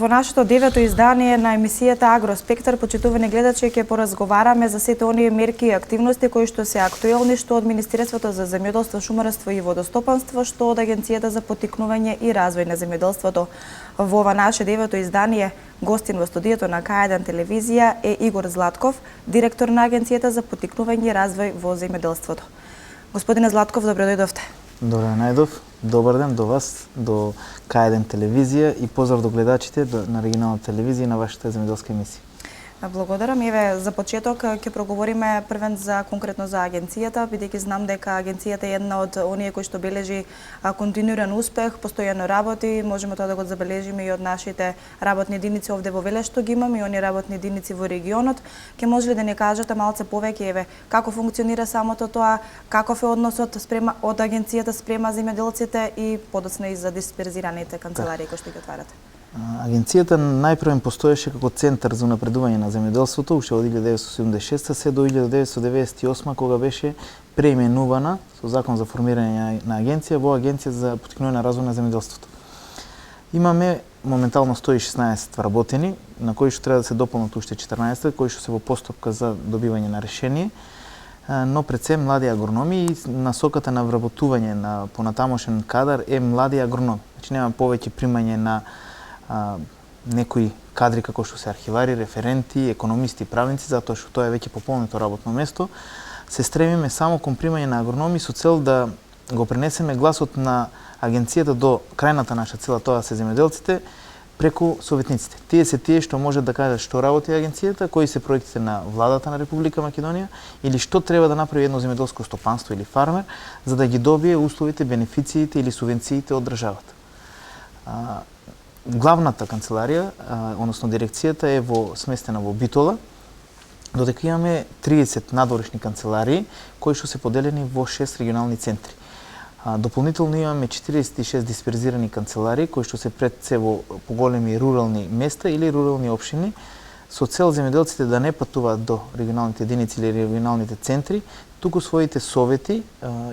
Во нашето 9-то издание на емисијата Агроспектар, почитувани гледачи, ќе поразговараме за сите оние мерки и активности кои што се актуелни што од Министерството за земјоделство, шумарство и водостопанство, што од Агенцијата за поттикнување и развој на земјоделството. Во ова наше 9-то издание гостин во студиото на К1 телевизија е Игор Златков, директор на Агенцијата за поттикнување и развој во земјоделството. Господине Златков, добро дојдовте. Добре најдов. Добар ден до вас, до К1 телевизија и поздрав до гледачите на регионална телевизија и на вашата земјоделска емисија. Благодарам. Еве, за почеток ќе проговориме првен за конкретно за агенцијата, бидејќи знам дека агенцијата е една од оние кои што бележи континуиран успех, постојано работи, можеме тоа да го забележиме и од нашите работни единици овде во Велес што ги имаме и оние работни единици во регионот. Ќе може ли да ни кажете малце повеќе, еве, како функционира самото тоа, каков е односот од агенцијата спрема земјоделците и подоцна и за дисперзираните канцеларии кои што ги отварате? Агенцијата најпрвен постоеше како центар за напредување на земјоделството уште од 1976 се до 1998 кога беше преименувана со закон за формирање на агенција во Агенција за поттикнување на развој на земјоделството. Имаме моментално 116 вработени, на кои што треба да се дополнат уште 14, кои што се во постапка за добивање на решение, но пред се млади агрономи и насоката на вработување на понатамошен кадар е млади агрономи. Значи нема повеќе примање на некои кадри како што се архивари, референти, економисти, правници, затоа што тоа е веќе пополнето работно место. Се стремиме само кон примање на агрономи со цел да го пренесеме гласот на агенцијата до крајната наша цела, тоа се земјоделците, преку советниците. Тие се тие што можат да кажат што работи агенцијата, кои се проектите на владата на Република Македонија или што треба да направи едно земјоделско стопанство или фармер за да ги добие условите, бенефициите или субвенциите од државата. Главната канцеларија, односно дирекцијата е сместена во Битола, додека имаме 30 надворешни канцеларии кои што се поделени во 6 регионални центри. Дополнително имаме 46 дисперзирани канцеларии кои што се пред се во поголеми рурални места или рурални општини со цел земјоделците да не патуваат до регионалните единици или регионалните центри, туку своите совети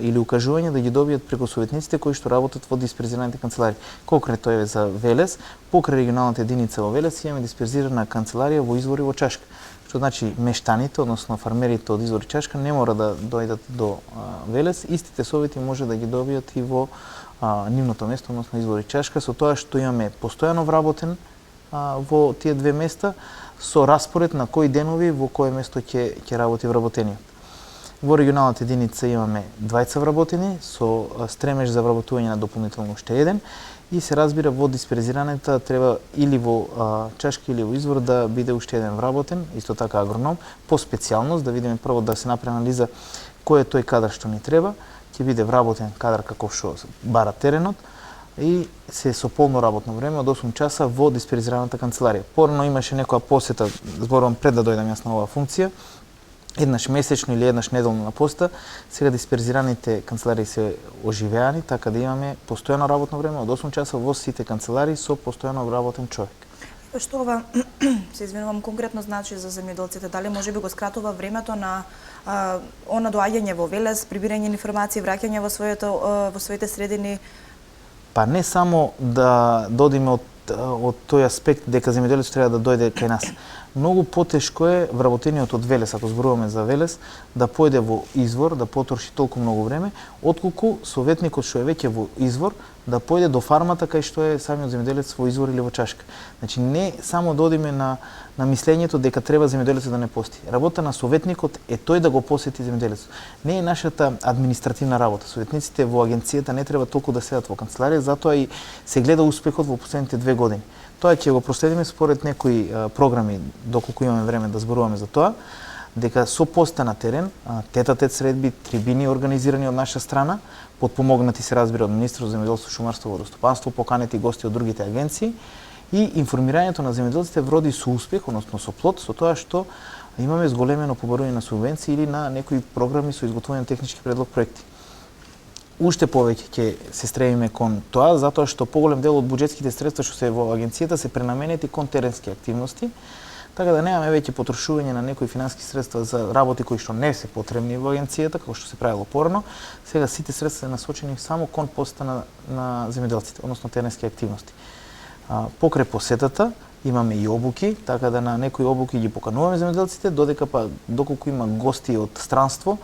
или укажувања да ги добијат преку советниците кои што работат во дисперзираните канцеларии. Конкретно е за Велес, покрај регионалната единица во Велес имаме дисперзирана канцеларија во Извор и во Чашка. Што значи мештаните, односно фармерите од Извор и Чашка не мора да дојдат до Велес, истите совети може да ги добијат и во нивното место, односно Извор и Чашка, со тоа што имаме постојано вработен во тие две места со распоред на кои денови во кое место ќе работи вработениот. Во регионалната единица имаме 20 вработени со стремеж за вработување на дополнително уште еден и се разбира во дисперзираната треба или во Чашка или во Извор да биде уште еден вработен, исто така агроном, по специјалност да видиме прво да се направи анализа кој е тој кадар што ни треба, ќе биде вработен кадар каков што бара теренот и се со полно работно време од 8 часа во дисперзираната канцеларија. Порано имаше некоја посета, зборувам пред да дојдам јас на оваа функција, еднаш месечно или еднаш неделно на поста, сега дисперзираните канцеларии се оживеани, така да имаме постојано работно време од 8 часа во сите канцеларии со постојано вработен човек. Што ова, се извинувам, конкретно значи за земјоделците? Дали може би го скратува времето на она доаѓање во Велес, прибирање информации, враќање во своите средини? Па не само да додиме од тој аспект дека земјоделецот треба да дојде кај нас. Многу потешко е вработениот од Велес, ако зборуваме за Велес, да појде во Извор, да потроши толку многу време, отколку советникот што е веќе во Извор да појде до фармата кај што е самиот земјоделец во Извор или во Чашка. Значи не само додиме на мислењето дека треба земјоделецот да не пости. Работа на советникот е тој да го посети земјоделецот. Не е нашата административна работа. Советниците во агенцијата не треба толку да седат во канцеларија, затоа и се гледа успехот во последните 2 години. Тоа ќе го проследиме според некои програми, доколку имаме време да зборуваме за тоа, дека со поста на терен, тет-а-тет средби, трибини организирани од наша страна, подпомогнати се разбира од Министерството за земјоделство, шумарство и водостопанство, поканети гости од другите агенции и информирањето на земјоделците вроди со успех, односно со плод, со тоа што имаме зголемено побарување на субвенции или на некои програми со изготвување на технички предлог проекти. Уште повеќе ќе се стремиме кон тоа, затоа што поголем дел од буџетските средства што се во агенцијата се пренаменети кон теренски активности, така да немаме веќе потрошување на некои финански средства за работи кои што не се потребни во агенцијата, како што се правило порано. Сега сите средства се насочени само кон поста на земјоделците, односно теренски активности. Покрај посетата имаме и обуки, така да на некои обуки ги покануваме земјоделците, додека доколку има гости од странство,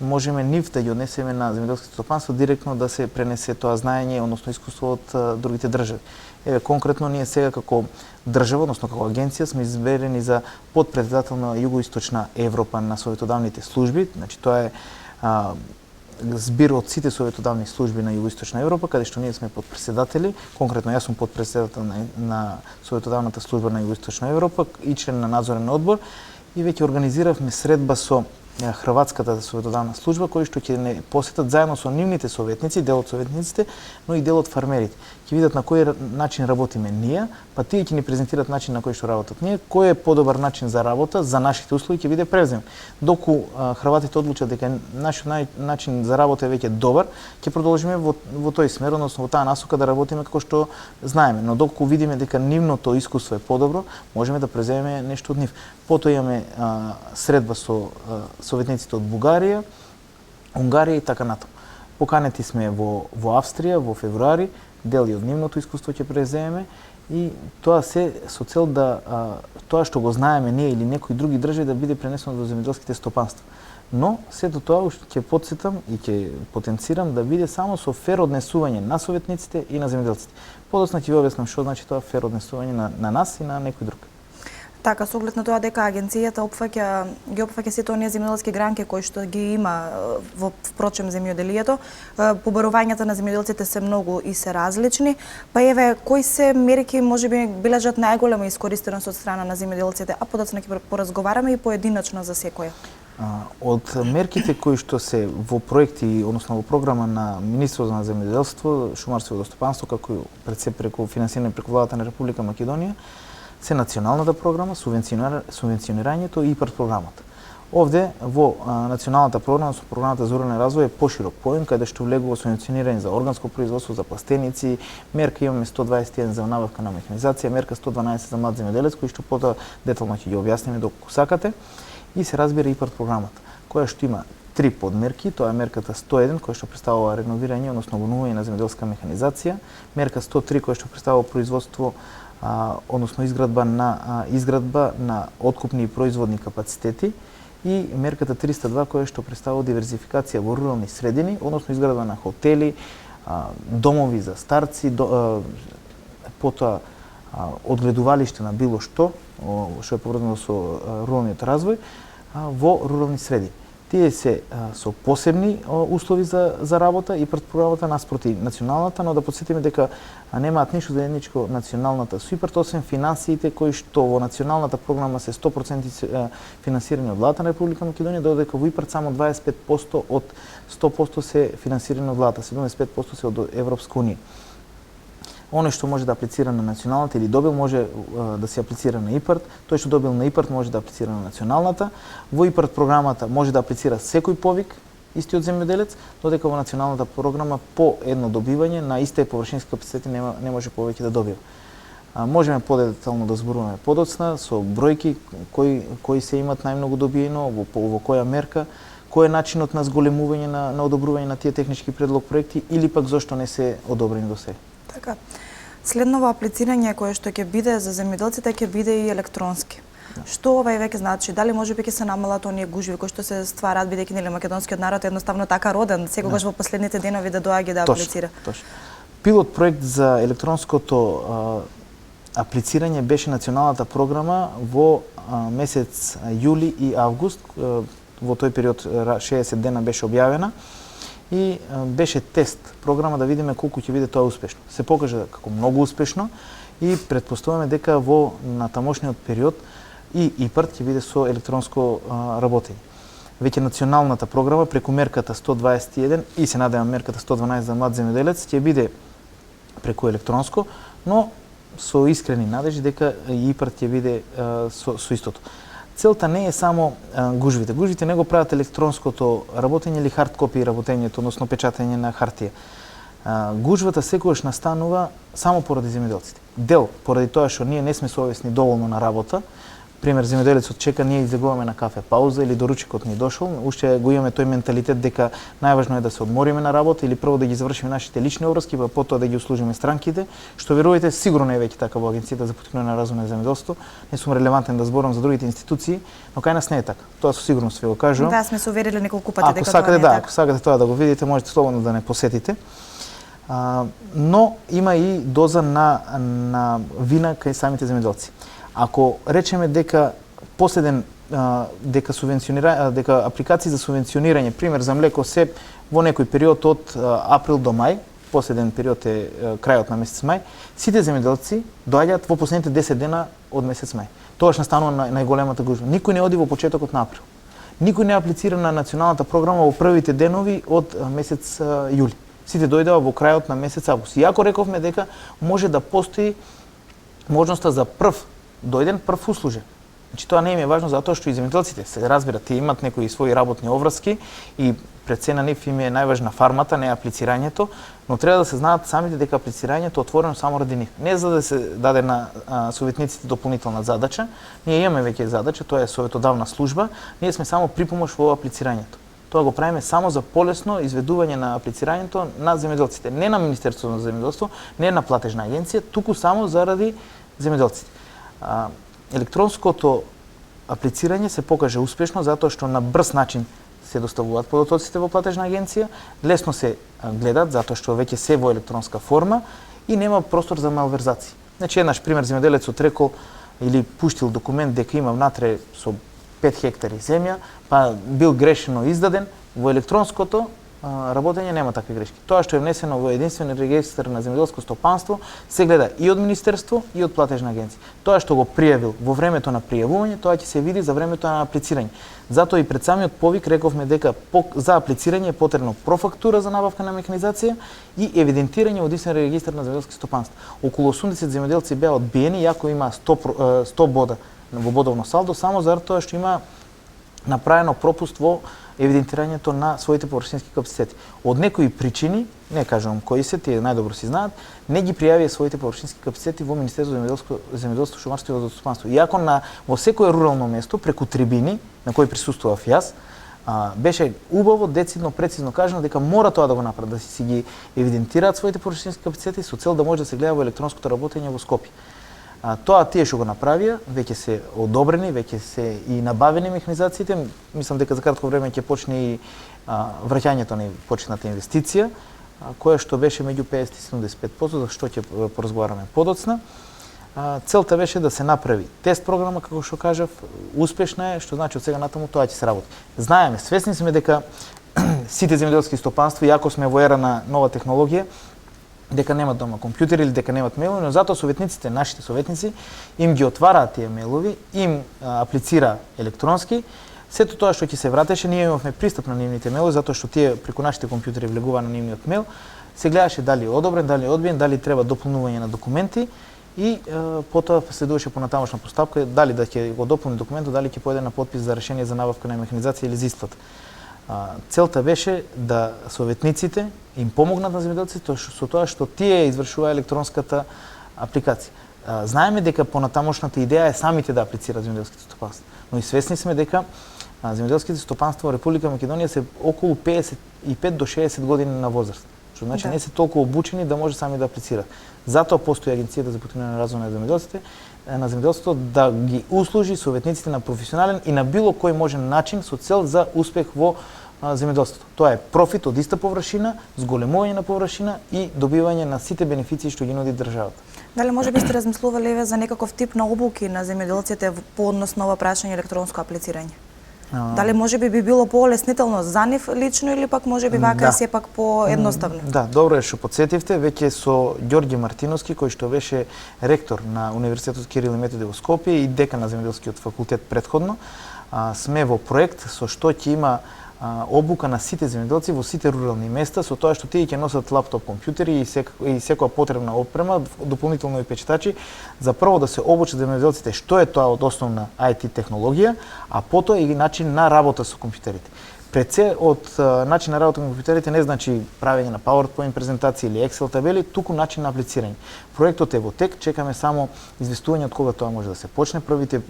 можеме нив да ги однесеме на земјоделското стопанство директно да се пренесе тоа знаење, односно искуство од другите држави. Еве конкретно ние сега како држава, односно како агенција сме изберени за подпредседател на Југоисточна Европа на советодавните служби, значи тоа е збир од сите советодавни служби на Југоисточна Европа, каде што ние сме подпредседатели, конкретно јас сум подпредседател на советодавната служба на Југоисточна Европа и член на надзорен одбор и веќе организиравме средба со Хрватската советодавна служба, кои што ќе не посетат заедно со нивните советници, дел од советниците, но и дел од фармерите. Ќе видат на кој начин работиме ние, па тие ќе ни презентират начин на кој што работат ние, кој е подобар начин за работа, за нашите услови ќе биде превзем. Доку хрватите одлучат дека нашиот начин за работа е веќе добар, ќе продолжиме во тој смер, односно во таа насока да работиме како што знаеме, но доколку видиме дека нивното искуство е подобро, можеме да преземеме нешто од нив. Потоа имаме средба со советниците од Бугарија, Унгарија и така натаму. Поканети сме во Австрија во февруари, дели од нивното искуство ќе преземеме и тоа се со цел да тоа што го знаеме ние или некои други држави да биде пренесено до земјоделските стопанства. Но сето тоа ќе потсетам и ќе потенцирам да биде само со фер однесување на советниците и на земјоделците. Подоцна ќе ви објаснам што значи тоа фер однесување на нас и на некој друг. Така, со оглед на тоа дека агенцијата ги опфаќа сите оние земјоделски гранки кои што ги има во впрочем земјоделието, побарувањата на земјоделците се многу и се различни, па еве кои се мерки можеби бележат најголема искористеност од страна на земјоделците, а подоцна ќе поразговараме и поединачно за секоја. Од мерките кои што се во проекти, односно во програма на Министерството на земјоделство, шумарство и водостопанство, како пред се преку финансирање преку владата на Република Македонија, се националната програма, субвенционирањето и ИПАРД програмата. Овде во националната програма, со програмата за рурален развој е поширок поим, каде што влегува субвенционирање за органско производство, за пластеници, мерка имаме 121 за набавка на механизација, мерка 112 за млад земјоделец, кои што потоа детално ќе ги објасниме доколку сакате, и се разбира ИПАРД програмата, која што има 3 подмерки, тоа е мерката 101 која што представува реновирање, односно обновување на земјоделска механизација, мерка 103 која што представува производство односно изградба на откупни и производни капацитети и мерката 302 која што представува диверзификација во рурални средини, односно изградба на хотели, домови за старци, потоа одгледувалиште на било што е поврзано со руралниот развој во рурални средини. Тие се со посебни услови за работа и пред програмата наспроти националната, но да подсетиме дека немаат ништо заедничко националната со ИПАРД, освен финансиите кои што во националната програма се 100% финансирани од владата на Република Македонија, додека во ИПАРД само 25% од 100% се финансирани од владата, 75% се од Европска унија. Оној што може да аплицира на националната или добил може да се аплицира на ИПАРД, тој што добил на ИПАРД може да аплицира на националната. Во ИПАРД програмата може да аплицира секој повик, истиот земјоделец, додека во националната програма по едно добивање на истите површински капацитети не може повеќе да добива. Можеме подетално да зборуваме подоцна со бројки кои се имат најмногу добиено, во која мерка, кој е начинот на зголемување на одобрување на тие технички предлог проекти или пак зошто не се одобрени до сега. Така. Следново аплицирање кое што ќе биде за земјоделците ќе биде и електронски. Што ова веќе значи? Дали можеби ќе се намалат оние гужви кои што се ствараат бидејќи нели македонскиот народ е едноставно така роден, секогаш во последните денови да доаѓа да аплицира? Точно. Пилот проект за електронското аплицирање беше националната програма во месец јули и август. Во тој период 60 дена беше објавена и беше тест програма да видиме колку ќе биде тоа успешно. Се покажа како многу успешно и претпоставуваме дека во натамошниот период и ИПАРД ќе биде со електронско работење. Веќе националната програма преку мерката 121 и се надевам мерката 112 за млад земјоделец ќе биде преку електронско, но со искрени надежди дека и ИПАРД ќе биде со истото. Целта не е само гужвите. Гужвите не го прават електронското работење или хард копи работењето, односно печатење на хартија. Гужвата секогаш настанува само поради земјоделците. Дел поради тоа што ние не сме совесни доволно на работа, пример земјоделецот чека, ние излегуваме на кафе пауза или доручикот ни дошол, уште го имаме тој менталитет дека најважно е да се одмориме на работа или прво да ги завршиме нашите лични обврски, па потоа да ги услужиме странките, што верувајте сигурно е веќе така во Агенцијата за поттикнување на развој на земјоделството. Не сум релевантен да зборам за другите институции, но кај нас не е така. Тоа со сигурност ви го кажувам. Да, сме се уверили неколку пати дека тоа не е така. Ако сакате тоа да го видите, можете слободно да не посетите. Но има и доза на вина кај самите земјоделци. Ако речеме дека последен дека апликации за субвенционирање, пример за млеко се во некој период од април до мај, последен период е крајот на месец мај, сите земјоделци доаѓаат во последните 10 дена од месец мај. Тогаш настанува најголемата гужва. Никој не оди во почетокот на април. Никој не аплицира на националната програма во првите денови од месец јули. Сите дојдеа во крајот на месец август. Иако рековме дека може да постои можноста за прв дојден, прв услужен. Значи тоа не им е важно затоа што и земјоделците се разбират, тие имат некои своји работни обврски и пред се на нив им е најважна фармата, не аплицирањето, но треба да се знаат самите дека аплицирањето е отворено само ради нив. Не за да се даде на советниците дополнителна задача, ние имаме веќе задача, тоа е советодавна служба, ние сме само припомош во аплицирањето. Тоа го правиме само за полесно изведување на аплицирањето на земјоделците, не на Министерството за земјоделство, не на платежна агенција, туку само заради земјоделците. Електронското аплицирање се покаже успешно затоа што на брз начин се доставуваат податоците во платежна агенција, лесно се гледат затоа што веќе се во електронска форма и нема простор за малверзации. Значи еднаш пример земјоделецот рекол или пуштил документ дека има внатре со 5 хектари земја, па бил грешно издаден, во електронското работење нема такви грешки. Тоа што е внесено во единствен регистар на земјоделско стопанство се гледа и од министерство и од платежна агенција. Тоа што го пријавил во времето на пријавување, тоа ќе се види за времето на аплицирање. Затоа и пред самиот повик рековме дека за аплицирање е потребно профактура за набавка на механизација и евидентирање во единствен регистар на земјоделски стопанства. Околу 80 земјоделци беа одбиени, иако има 100 бода во бодовно салдо, само заради тоа што има направено пропуст во евидентирањето на своите површински капацитети. Од некои причини, не кажувам кои се, тие најдобро си знаат, не ги пријавија своите површински капацитети во Министерството за земјоделство, шумарство и водостопанство. Иако во секое рурално место преку трибини на кои присуствував јас, беше убаво, децидно, прецизно кажано дека мора тоа да го направат, да си ги евидентираат своите површински капацитети со цел да може да се гледа во електронското работење во Скопје. Тоа тие што го направија, веќе се одобрени, веќе се и набавени механизациите. Мислам дека за кратко време ќе почне и враќањето на почетната инвестиција, која што беше меѓу 50 и 75%, за што ќе поразговараме подоцна. Целта беше да се направи тест програма, како што кажав, успешна е, што значи од сега натаму тоа ќе се работи. Знаеме, свесни сме дека сите земјоделски стопанства, иако сме во ера на нова технологија, дека немат дома компјутери или дека немат мейлови, но затоа советниците, нашите советници, им ги отвараат тие мейлови, им аплицира електронски. Сето тоа што ќе се вратеше, ние имавме пристап на нивните мейлови, затоа што тие преку нашите компјутери влегува на нивниот мейл, се гледаше дали е одобрен, дали е одбиен, дали треба дополнување на документи и потоа следуваше понатамошна постапка, дали да ќе го дополни документот, дали ќе појде на подпис за решение за набавка на механизација или за исплата. Целта беше да советниците им помогнат на земјоделците со тоа што тие извршува електронската апликација. Знаеме дека понатамошната идеја е самите да аплицираат земјоделските стопанства, но и свесни сме дека земјоделските стопанства во Република Македонија се околу 55 до 60 години на возраст, што значи не се толку обучени да може сами да аплицираат. Затоа постои Агенцијата за поттикнување на развој на земјоделството да ги услужи советниците на професионален и на било кој можен начин со цел за успех во земјоделството. Тоа е профит од иста површина, зголемување на површина и добивање на сите бенефиции што ги нуди државата. Дали можеби сте размислувале за некаков тип на обуки на земјоделците по однос на ова прашање електронско аплицирање? Дали можеби би било поолеснително за нив лично или пак можеби вака сепак поедноставно? Да, добро е што потсетивте, веќе со Ѓорѓе Мартиновски, кој што беше ректор на Универзитетот Кирил и Методи во Скопје и декан на земјоделскиот факултет претходно, сме во проект со што ќе има обука на сите земјоделци во сите рурални места, со тоа што тие ќе носат лаптоп компјутери и секоја потребна опрема, дополнително и печатачи, за прво да се обучат земјоделците што е тоа од основна IT технологија, а потоа и начин на работа со компјутерите. Пред се од начин на работа на компјутерите не значи правење на PowerPoint презентации или Excel табели, туку начин на аплицирање. Проектот е во тек, чекаме само известување од кога тоа може да се почне. Првите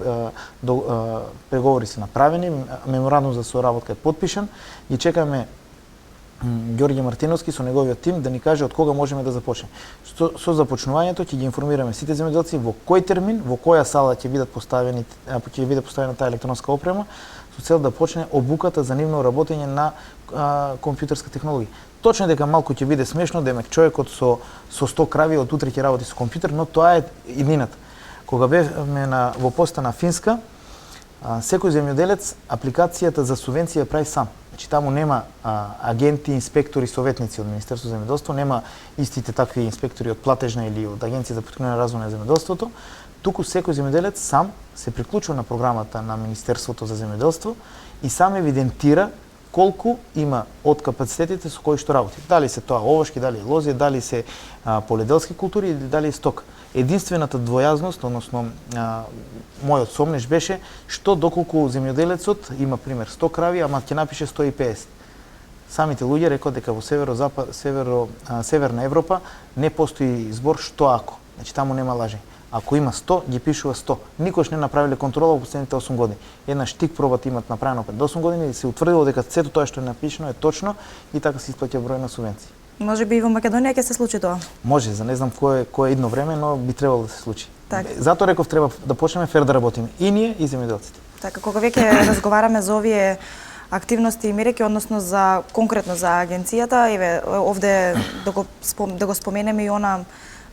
преговори се направени, меморандум за соработка е потпишан и чекаме Ѓорѓе Мартиновски со неговиот тим да ни каже од кога можеме да започнеме. Со започнувањето ќе ги информираме сите земјоделци во кој термин, во која сала ќе биде поставена таа електронска опрема, со цел да почне обуката за нивно работење на компјутерска технологија. Точно дека малку ќе биде смешно, демек човекот со 100 крави од утре ќе работи со компјутер, но тоа е иднината. Кога бевме во поста на Финска, секој земјоделец апликацијата за субвенција прави сам. Значи таму нема агенти, инспектори, советници од Министерството за земјоделство, нема истите такви инспектори од платежна или од Агенција за поткрепување на развој на земјоделството. Туку секој земјоделец сам се приклучува на програмата на Министерството за земјоделство и сам евидентира колку има од капацитетите со кои што работи. Дали се тоа овошки, дали е лозија, дали се поледелски култури или дали е сток. Единствената двојазност, односно мојот сомнеж беше што доколку земјоделецот има пример 100 крави, ама ќе напише 150. Самите луѓе рекоа дека во северна Европа не постои збор што ако. Значи таму нема лажење. Ако има 100, ги пишува 100. Никош не направиле контрола во последните 8 години. Една штик пробата имат направено пред 8 години и се утврдило дека сето тоа што е напишано е точно и така се исплаќа број на субвенции. Може би и во Македонија ќе се случи тоа. Може, за не знам кое е идно време, но би требало да се случи. Така. Затоа реков треба да почнеме фер да работиме и ние и земјоделците. Така, кога веќе разговараме за овие активности и мерки, односно за конкретно за агенцијата, еве овде да го споменеме и она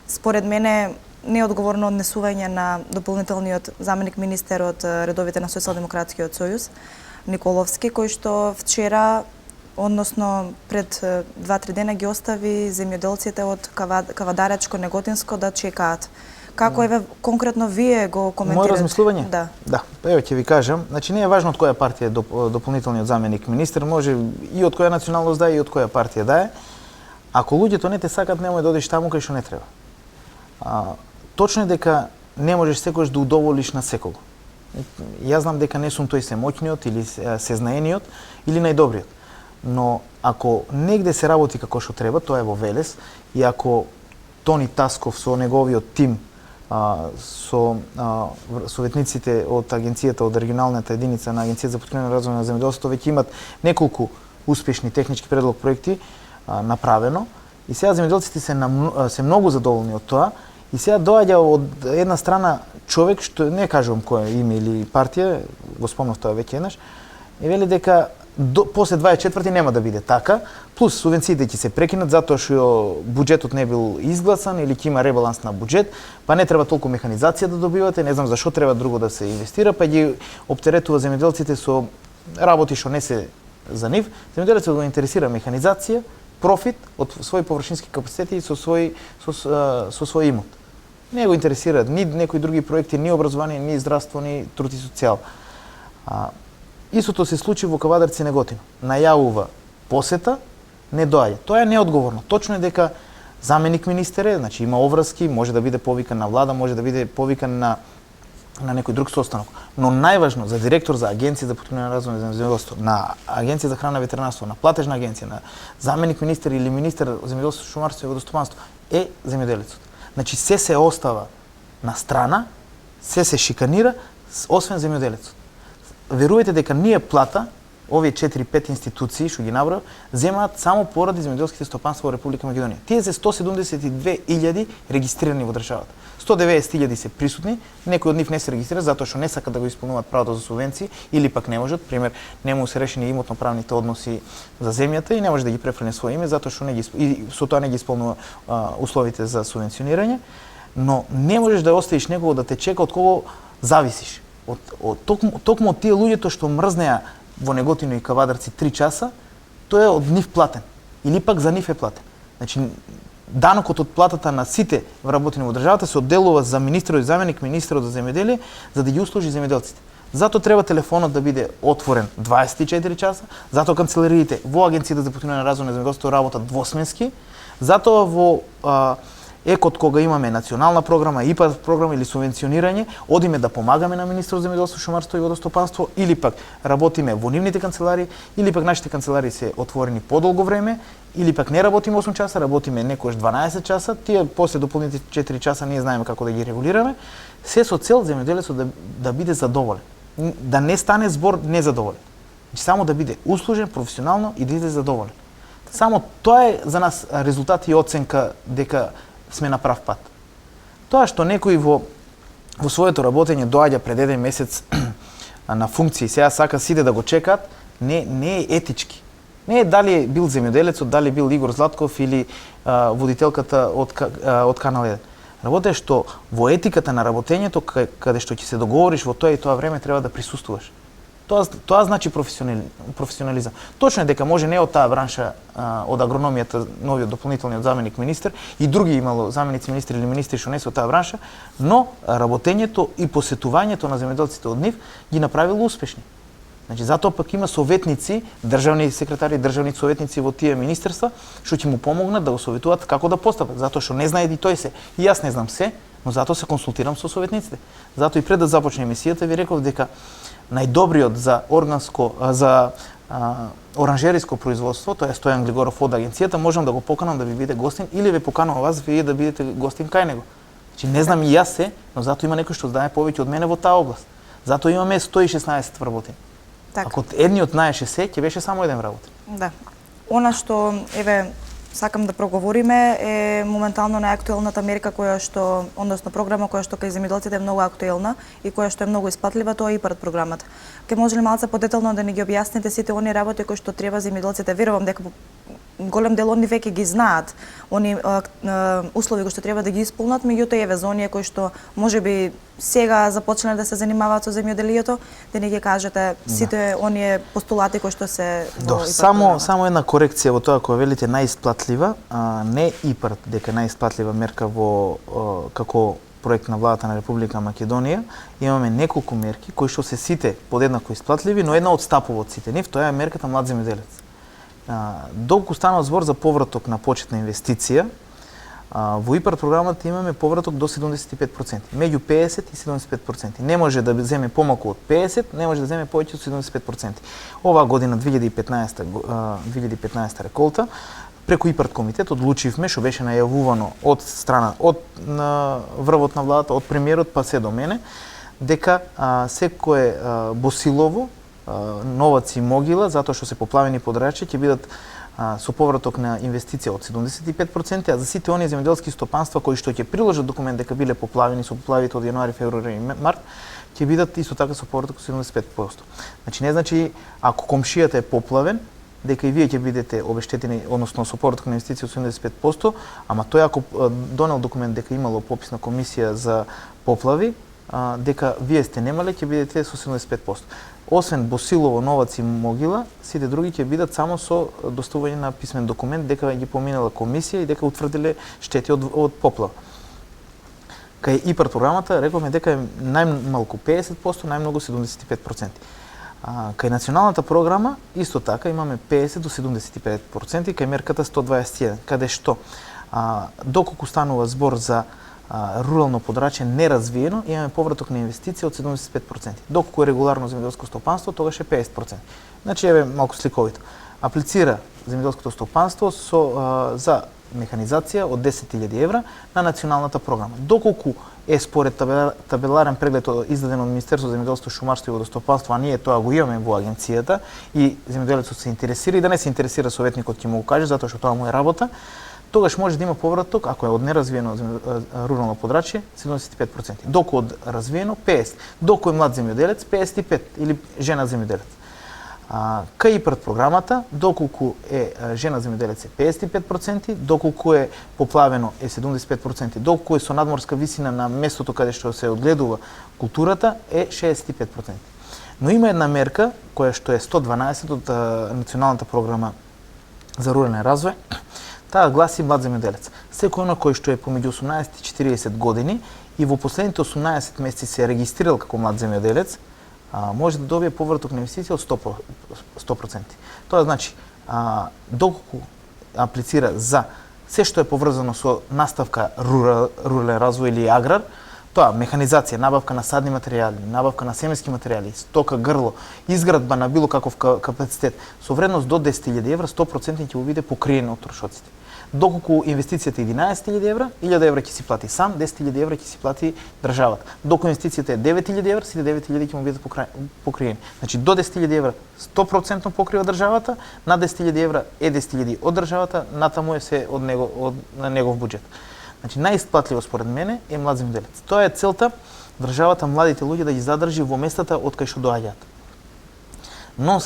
според мене неодговорно однесување на дополнителниот заменик министер од редовите на Социјалдемократскиот сојуз Николовски, кој што вчера, односно пред 2-3 дена ги остави земјоделците од Кавадаречко, Неготинско да чекаат. Како еве конкретно вие го коментирате? Мој размислување? Да. Да, еве ќе ви кажам. Значи не е важно од која партија е дополнителниот заменик министер, може и од која националност да е и од која партија да е. Ако луѓето не те сакат, немој да одиш таму кај што не треба. Точно е дека не можеш секогаш да удоволиш на секого. Јас знам дека не сум тој семоќниот или сезнаениот или најдобриот. Но ако негде се работи како што треба, тоа е во Велес, и ако Тони Тасков со неговиот тим, со советниците од агенцијата, од регионалната единица на Агенцијата за поткрепување на развој на земјоделството веќе имат неколку успешни технички предлог проекти направено, и сега земјоделците се многу задоволни од тоа. И сега доаѓа од една страна човек, што не кажувам кој име или партија, го спомнав тоа веќе еднаш, и вели дека после 24 нема да биде така, плюс субвенциите ќе се прекинат затоа што буџетот не бил изгласан или ќе има ребаланс на буџет, па не треба толку механизација да добивате, не знам зашо треба друго да се инвестира, па ги оптеретува земјоделците со работи што не се за нив. Земјоделецот го интересира механизација, профит од своји површински капацитети и со свој имот. Не го интересираат ни некои други проекти, ни образование, ни здравство, ни труд и социјал. Истото се случи во Кавадарци Неготино. Најавува посета, не доаѓа. Тоа е неодговорно. Точно е дека заменик министер е, значи има обврски, може да биде повикан на влада, може да биде повикан на некој друг состанок. Но најважно за директор за Агенција за поткрепување на развој на земјоделство, на Агенција за храна и ветеринарство, на платежна агенција, на заменик министер или министер за земјоделство, шумарство и водостопанство е земјоделецот. Значи се остава на страна, се шиканира, освен земјоделецот. Верувајте дека ние плата, овие 4-5 институции што ги набројав, земаат само поради земјоделските стопанства во Република Македонија. Тие се 172.000 регистрирани во државата. 190.000 се присутни, некои од нив не се регистрирани затоа што не сакат да го исполнуваат правото за субвенции или пак не можат, пример, не му се решени имотно-правните односи за земјата и не може да ги префрле своје име затоа што и со тоа не ги исполнува условите за субвенционирање, но не можеш да оставиш некого да те чека од кого зависиш. Токму од тие луѓето што мрзнеа во Неготино и Кавадарци 3 часа, тој е од нив платен или пак за нив е платен. Значи данокот од платата на сите вработени во државата се одделува за министерот и заменик министерот за земјоделие за да ги услужи земјоделците. Затоа треба телефонот да биде отворен 24 часа, затоа канцелариите во Агенцијата за поткрепување на развој на земјоделството работат двосменски, затоа во код кога имаме национална програма, ИПАР програма или субвенционирање, одиме да помагаме на министерот за земјоделство, шумарство и водостопанство, или пак работиме во нивните канцеларии, или пак нашите канцеларии се отворени подолго време, или пак не работиме 8 часа, работиме некојаш 12 часа, тие после дополнителните 4 часа ние знаеме како да ги регулираме, се со цел земјоделецот да биде задоволен, да не стане збор незадоволен. Значи само да биде услужен, професионално и да иде задоволен. Само тоа е за нас резултат и оценка дека сме на прав пат. Тоа што некој во своето работење доаѓа пред еден месец на функција и сега сака сите да го чекаат, не е етички. Не е дали е бил земјоделецот, дали бил Игор Златков или водителката од Канал 1. Работа е што во етиката на работењето, каде што ќе се договориш во тоа и тоа време, треба да присуствуваш. Тоа значи професионализам. Точно е дека може не од таа бранша, од агрономијата, новиот дополнителниот заменик министер и други имало заменици министри или министри што не се од таа бранша, но работењето и посетувањето на земјоделците од нив ги направило успешни. Значи затоа пак има советници, државни секретари, државни советници во тие министерства што ќе му помогнат да го советуваат како да постапат, затоа што не знае и тој се. И јас не знам се, но затоа се консултирам со советниците. Затоа и пред да започне емисијата ви реков дека најдобриот за оранжериско производство, тоа е Стојан Глигоров од агенцијата, можам да го поканам да ви биде гостин или ве поканувам вас вие да бидете гостин кај него. Значи не знам и јас се, но затоа има некој што знае повеќе од мене во таа област. Затоа имаме 116 вработени. Така. Ако едниот знаеше се, ќе беше само еден вработен. Да. Она што сакам да проговориме е моментално најактуелната мерка односно програма која што кај земјоделците е многу актуелна и која што е многу исплатлива, тоа е ИПАР програмата. Ке може ли малце подетално да ни ги објасните сите оние работи кои што треба земјоделците? Верувам дека голем дел од нив веќе ги знаат, они услови кои што треба да ги исполнат, меѓутоа за оние кои што можеби сега започнале да се занимаваат со земјоделието, да ни ги кажете сите оние постулати кои што се во ИПАР. Само една корекција во тоа која велите најисплатлива, не ИПАР дека најисплатлива мерка како проект на владата на Република Македонија, имаме неколку мерки кои што се сите подеднакво исплатливи, но една од стаповот сите нив, тоа е мерката Млад земјоделец. Доколку станува збор за повраток на почетна инвестиција, во ИПАР програмата имаме повраток до 75%, меѓу 50 и 75%. Не може да земе помалку од 50, не може да земе повеќе од 75%. Оваа година 2015 реколта преку ИПАР комитет одлучивме, што беше најавувано од страна од врвот на владата, од премиерот па се до мене, дека секое Босилово, Новац и Могила, затоа што се поплавени подрачја, ќе бидат со повраток на инвестиција од 75%, а за сите оние земјоделски стопанства кои што ќе приложат документ дека биле поплавени со поплавите од јануари, февруари и март, ќе бидат исто така со повраток од 75%. Значи не значи ако комшијата е поплавен, дека и вие ќе бидете обештетени, односно со повраток на инвестиција од 75%, ама тој ако донел документ дека имало пописна комисија за поплави, дека вие сте немале, ќе бидете со 75%. Освен Босилово, Новац и Могила, сите други ќе бидат само со доставување на писмен документ дека ги поминала комисија и дека утврдиле штети од поплава. Кај ИПАР програмата рековме дека е најмалку 50%, најмногу 75%. Кај националната програма исто така имаме 50 до 75% и кај мерката 121, каде што доколку станува збор за рурално подрачје неразвиено, имаме повраток на инвестиција од 75%. Доколку е регуларно земјоделско стопанство, тогаш е 50%. Значи еве малку сликовито. Аплицира земјоделското стопанство за механизација од 10.000 евра на националната програма. Доколку е според табеларен преглед издаден од Министерството за земјоделство, шумарство и водостопанство, а ние тоа го имаме во агенцијата и земјоделецот се интересира и да не се интересира советникот ќе му го каже затоа што тоа му е работа, тогаш може да има повраток, ако е од неразвиено рурално подрачје, 75%. Доколку од развиено, 50%. Доколку е млад земјоделец, 55% или жена земјоделец. Кај ИПАР програмата, доколку е жена земјоделец е 55%, доколку е поплавено е 75%, доколку е со надморска висина на местото каде што се одгледува културата е 65%. Но има една мерка која што е 112 од националната програма за рурален развој. Таа гласи млад земјоделец. Секој оној кој што е помеѓу 18 и 40 години и во последните 18 месеци се регистрирал како млад земјоделец, може да добие повраток на инвестиција од 100%. Тоа значи, доколку аплицира за се што е поврзано со наставка рурален развој или аграр, тоа механизација, набавка на садни материјали, набавка на семенски материјали, стока, грло, изградба на било каков капацитет со вредност до 10.000 евра, 100% ќе го биде покриено од трошоците. Доколку инвестицијата е 11.000 евра, 1.000 евра ќе си плати сам, 10.000 евра ќе си плати државата. Доколку инвестицијата е 9.000 евра, сите 9.000 ќе му бидат покриени. Значи до 10.000 евра 100% покрива државата, над 10.000 евра е 10.000 од државата, натаму е се од негов буџет. Значи најисплатливо според мене е млад земјоделец. Тоа е целта, државата младите луѓе да ги задржи во местата од кај што доаѓаат. Но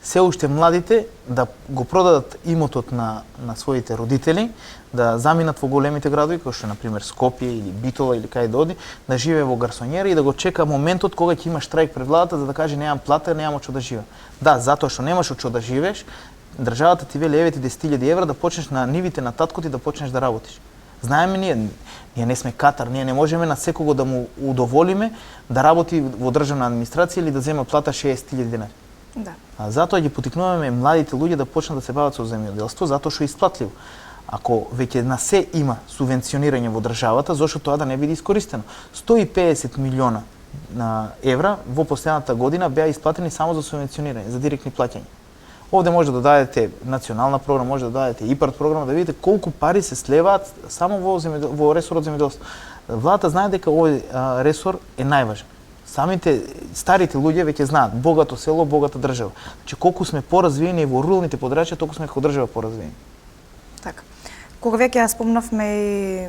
се уште младите да го продадат имотот на своите родители, да заминат во големите градови, кои што на пример Скопје или Битола или кај да оди, да живее во гарсонјера и да го чека моментот кога ќе има штрајк пред владата за да каже немам плата, немам од што да живеам. Да, затоа што немаш од што да живееш, државата ти вели еве ти 10.000 евра да почнеш на нивите на таткот и да почнеш да работиш. Знаеме ние не сме Катар, ние не можеме на секого да му удоволиме да работи во државна администрација или да зема плата 60.000 денари. Да. Затоа ги поттикнуваме младите луѓе да почнат да се бават со земјоделство, затоа што е исплатливо. Ако веќе на се има субвенционирање во државата, зошто тоа да не биде искористено? 150 милиона евра во последната година беа исплатени само за субвенционирање, за директни плаќања. Овде може да дадете национална програма, може да дадете ИПАРД програма, да видите колку пари се слеваат само во ресорот земјоделство. Владата знае дека овој ресор е најважен. Самите старите луѓе веќе знаат богато село, богата држава. Значи колку сме поразвиени во руралните подрачја, толку сме како држава поразвиени. Така. Кога веќе ја спомнавме и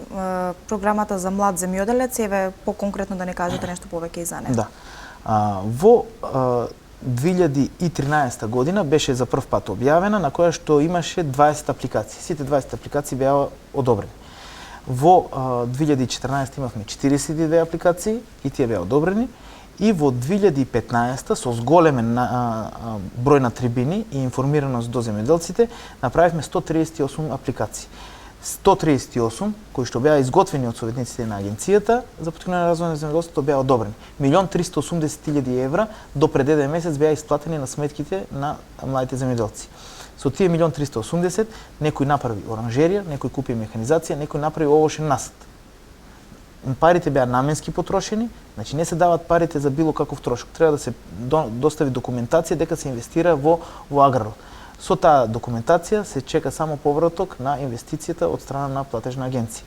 програмата за млад земјоделец, еве поконкретно да не кажете нешто повеќе и за неа. Да. Во 2013 година беше за прв пат објавена, на која што имаше 20 апликации. Сите 20 апликации беа одобрени. Во 2014 имавме 42 апликации и тие беа одобрени. И во 2015 со зголемен број на трибини и информираност до земјоделците направивме 138 апликации. 138 кои што беа изготвени од советниците на агенцијата за поттикнување на развој на земјоделството беа одобрени. 1.380.000 евра до пред еден месец беа исплатени на сметките на младите земјоделци. Со тие 1.380.000 некој направи оранжерија, некој купи механизација, некој направи овошен насад. Парите беа наменски потрошени, значи не се дават парите за било каков трошок. Треба да се достави документација дека се инвестира во аграрот. Со таа документација се чека само повраток на инвестицијата од страна на платежна агенција.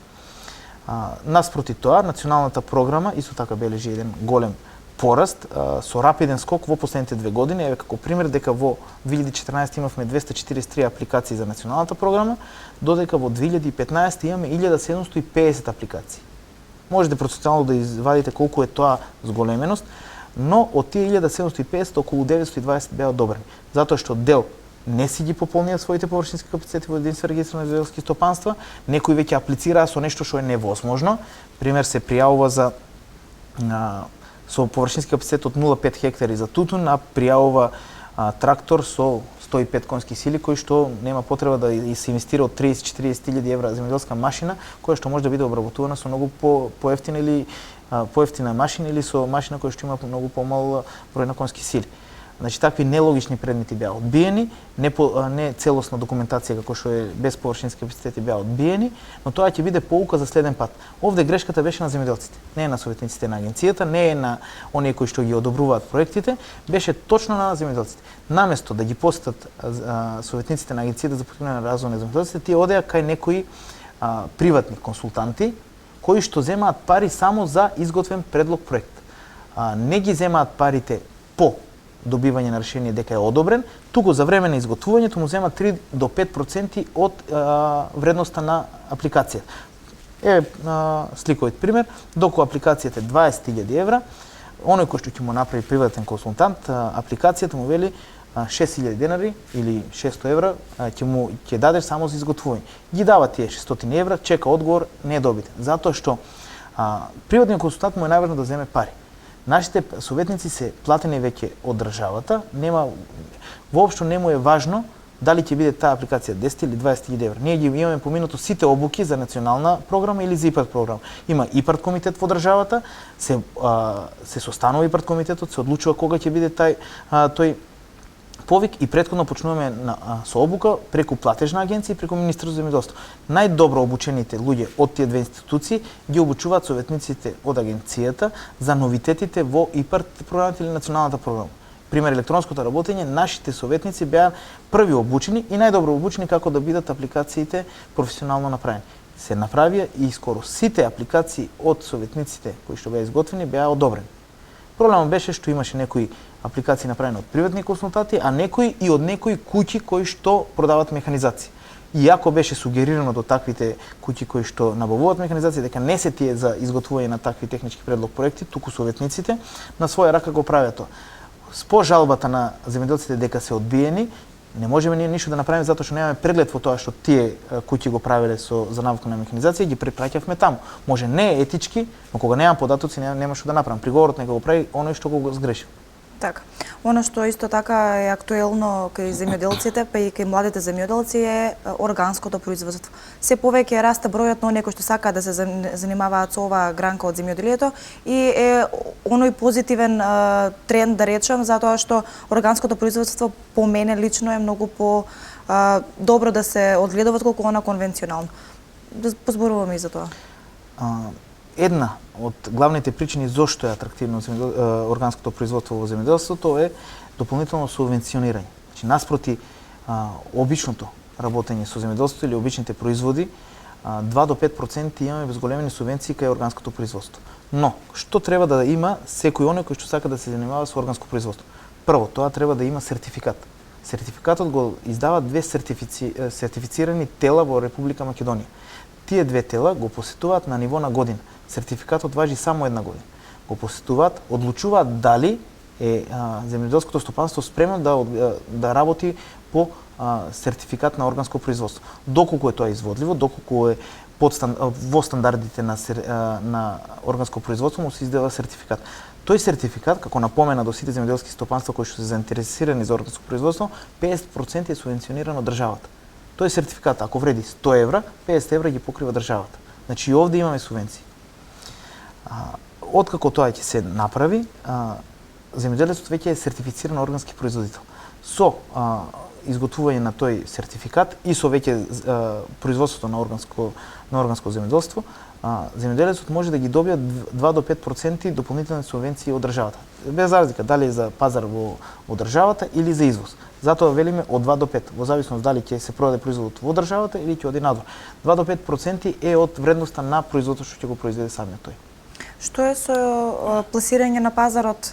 Наспроти тоа, националната програма исто така бележи еден голем пораст со рапиден скок во последните 2 години. Еве како пример дека во 2014 имавме 243 апликации за националната програма, додека во 2015 имаме 1750 апликации. Можете процентуално да извадите колку е тоа зголеменост, но од тие 1750 околу 920 беа одобрени, затоа што дел не си ги пополнија своите површински капацитети во единствен регистар на земјоделски стопанства, некои веќе аплицираа со нешто што е невозможно. Пример се пријавува со површински капацитет од 0,5 хектари за тутун, а пријавува трактор со 105 конски сили кој што нема потреба да се инвестира од 30-40.000 евра земјоделска машина, која што може да биде обработувана со многу поевтина или поевтина машина или со машина која што има многу помал број на конски сили. Значи такви нелогични предмети беа одбиени, не целосна документација како што е без површински капацитети беа одбиени, но тоа ќе биде поука за следен пат. Овде грешката беше на земјоделците, не е на советниците на агенцијата, не е на оние кои што ги одобруваат проектите, беше точно на земјоделците. Наместо да ги посетат советниците на агенцијата за поттикнување на развој на земјоделците, тие одеа кај некои приватни консултанти кои што земаат пари само за изготвен предлог проект. Не ги земаат парите по добивање на решение дека е одобрен, туку за време на изготвувањето му зема 3 до 5% од вредноста на апликацијата. Сликовит пример, доколку апликацијата е 20.000 евра, оној кој што ќе му направи приватен консултант, апликацијата му вели 6.000 денари или 600 евра ќе дадеш само за изготвување. Ги дава тие 600 евра, чека одговор, не е добитен. Затоа што приватниот консултант му е најважно да земе пари. Нашите советници се платени веќе од државата, воопшто не му е важно дали ќе биде таа апликација 10 или 20.000 евра. Ние ги имаме поминато сите обуки за национална програма или за ИПАРД програма. Има ИПАРД комитет во државата, се состанува ИПАРД комитетот, се одлучува кога ќе биде тој повик и претходно почнуваме со обука преку платежна агенција и преку Министерство за земјоделство. Најдобро обучените луѓе од тие две институции ги обучуваат советниците од агенцијата за новитетите во ИПАРТ програмата или националната програма. Пример, електронското работење, нашите советници беа први обучени и најдобро обучени како да бидат апликациите професионално направени. Се направија и скоро сите апликации од советниците кои што беа изготвени беа одобрени. Проблемот беше што имаше некои апликации направени од приватни консултанти, а некои и од некои куќи кои што продаваат механизација. Иако беше сугерирано до таквите куќи кои што набавуваат механизација дека не се тие за изготвување на такви технички предлог проекти, туку советниците на своја рака го прават тоа. По жалбата на земјоделците дека се одбиени, не можеме ние ништо да направиме затоа што немаме преглед во тоа што тие куќи го правеле за набавка на механизација и ги препраќавме таму. Може не е етички, но кога нема податоци нема што да направам. Приговорот нека го прави оној што го сгрешил. Така. Оно што исто така е актуелно кај земјоделците, па и кај младите земјоделци е органското производство. Се повеќе расте бројот на оние кои што сакаат да се занимаваат со оваа гранка од земјоделието и е оној позитивен тренд, да речам, затоа што органското производство по мене лично е многу по добро да се одгледува отколку она конвенционално. Да позборуваме и за тоа. Една од главните причини зошто е атрактивно органското производство во земјоделството е дополнително субвенционирање. Значи, наспроти обичното работење со земјоделството или обичните производи, 2 до 5% имаме безголемени субвенции кај органското производство. Но, што треба да има секој оној кој што сака да се занимава со органско производство? Прво, тоа треба да има сертификат. Сертификатот го издаваат две сертифицирани тела во Република Македонија. Тие две тела го посетуваат на ниво на година. Сертификатот важи само една година. Го посетуваат, одлучуваат дали е земјоделското стопанство спремно да работи по сертификат на органско производство. Доколку е тоа изводливо, доколку е во стандардите на органско производство, му се издава сертификат. Тој сертификат, како напомена до сите земјоделски стопанства кои што се заинтересирани за органско производство, 50% е субвенционирано од државата. Тој сертификат, ако вреди 100 евра, 50 евра ги покрива државата. Значи и овде имаме субвенции. Откако тоа ќе се направи, земјоделецот веќе е сертифициран органски производител. Со изготвување на тој сертификат и со веќе производството на органско земјоделство, земјоделецот може да ги добие 2 до 5% дополнителни субвенции од државата. Без разлика дали е за пазар во државата или за извоз. Затоа велиме од 2 до 5, во зависност дали ќе се продаде производот во државата или ќе оди надвор. 2 до 5% е од вредноста на производот што ќе го произведе самиот тој. Што е со пласирање на пазарот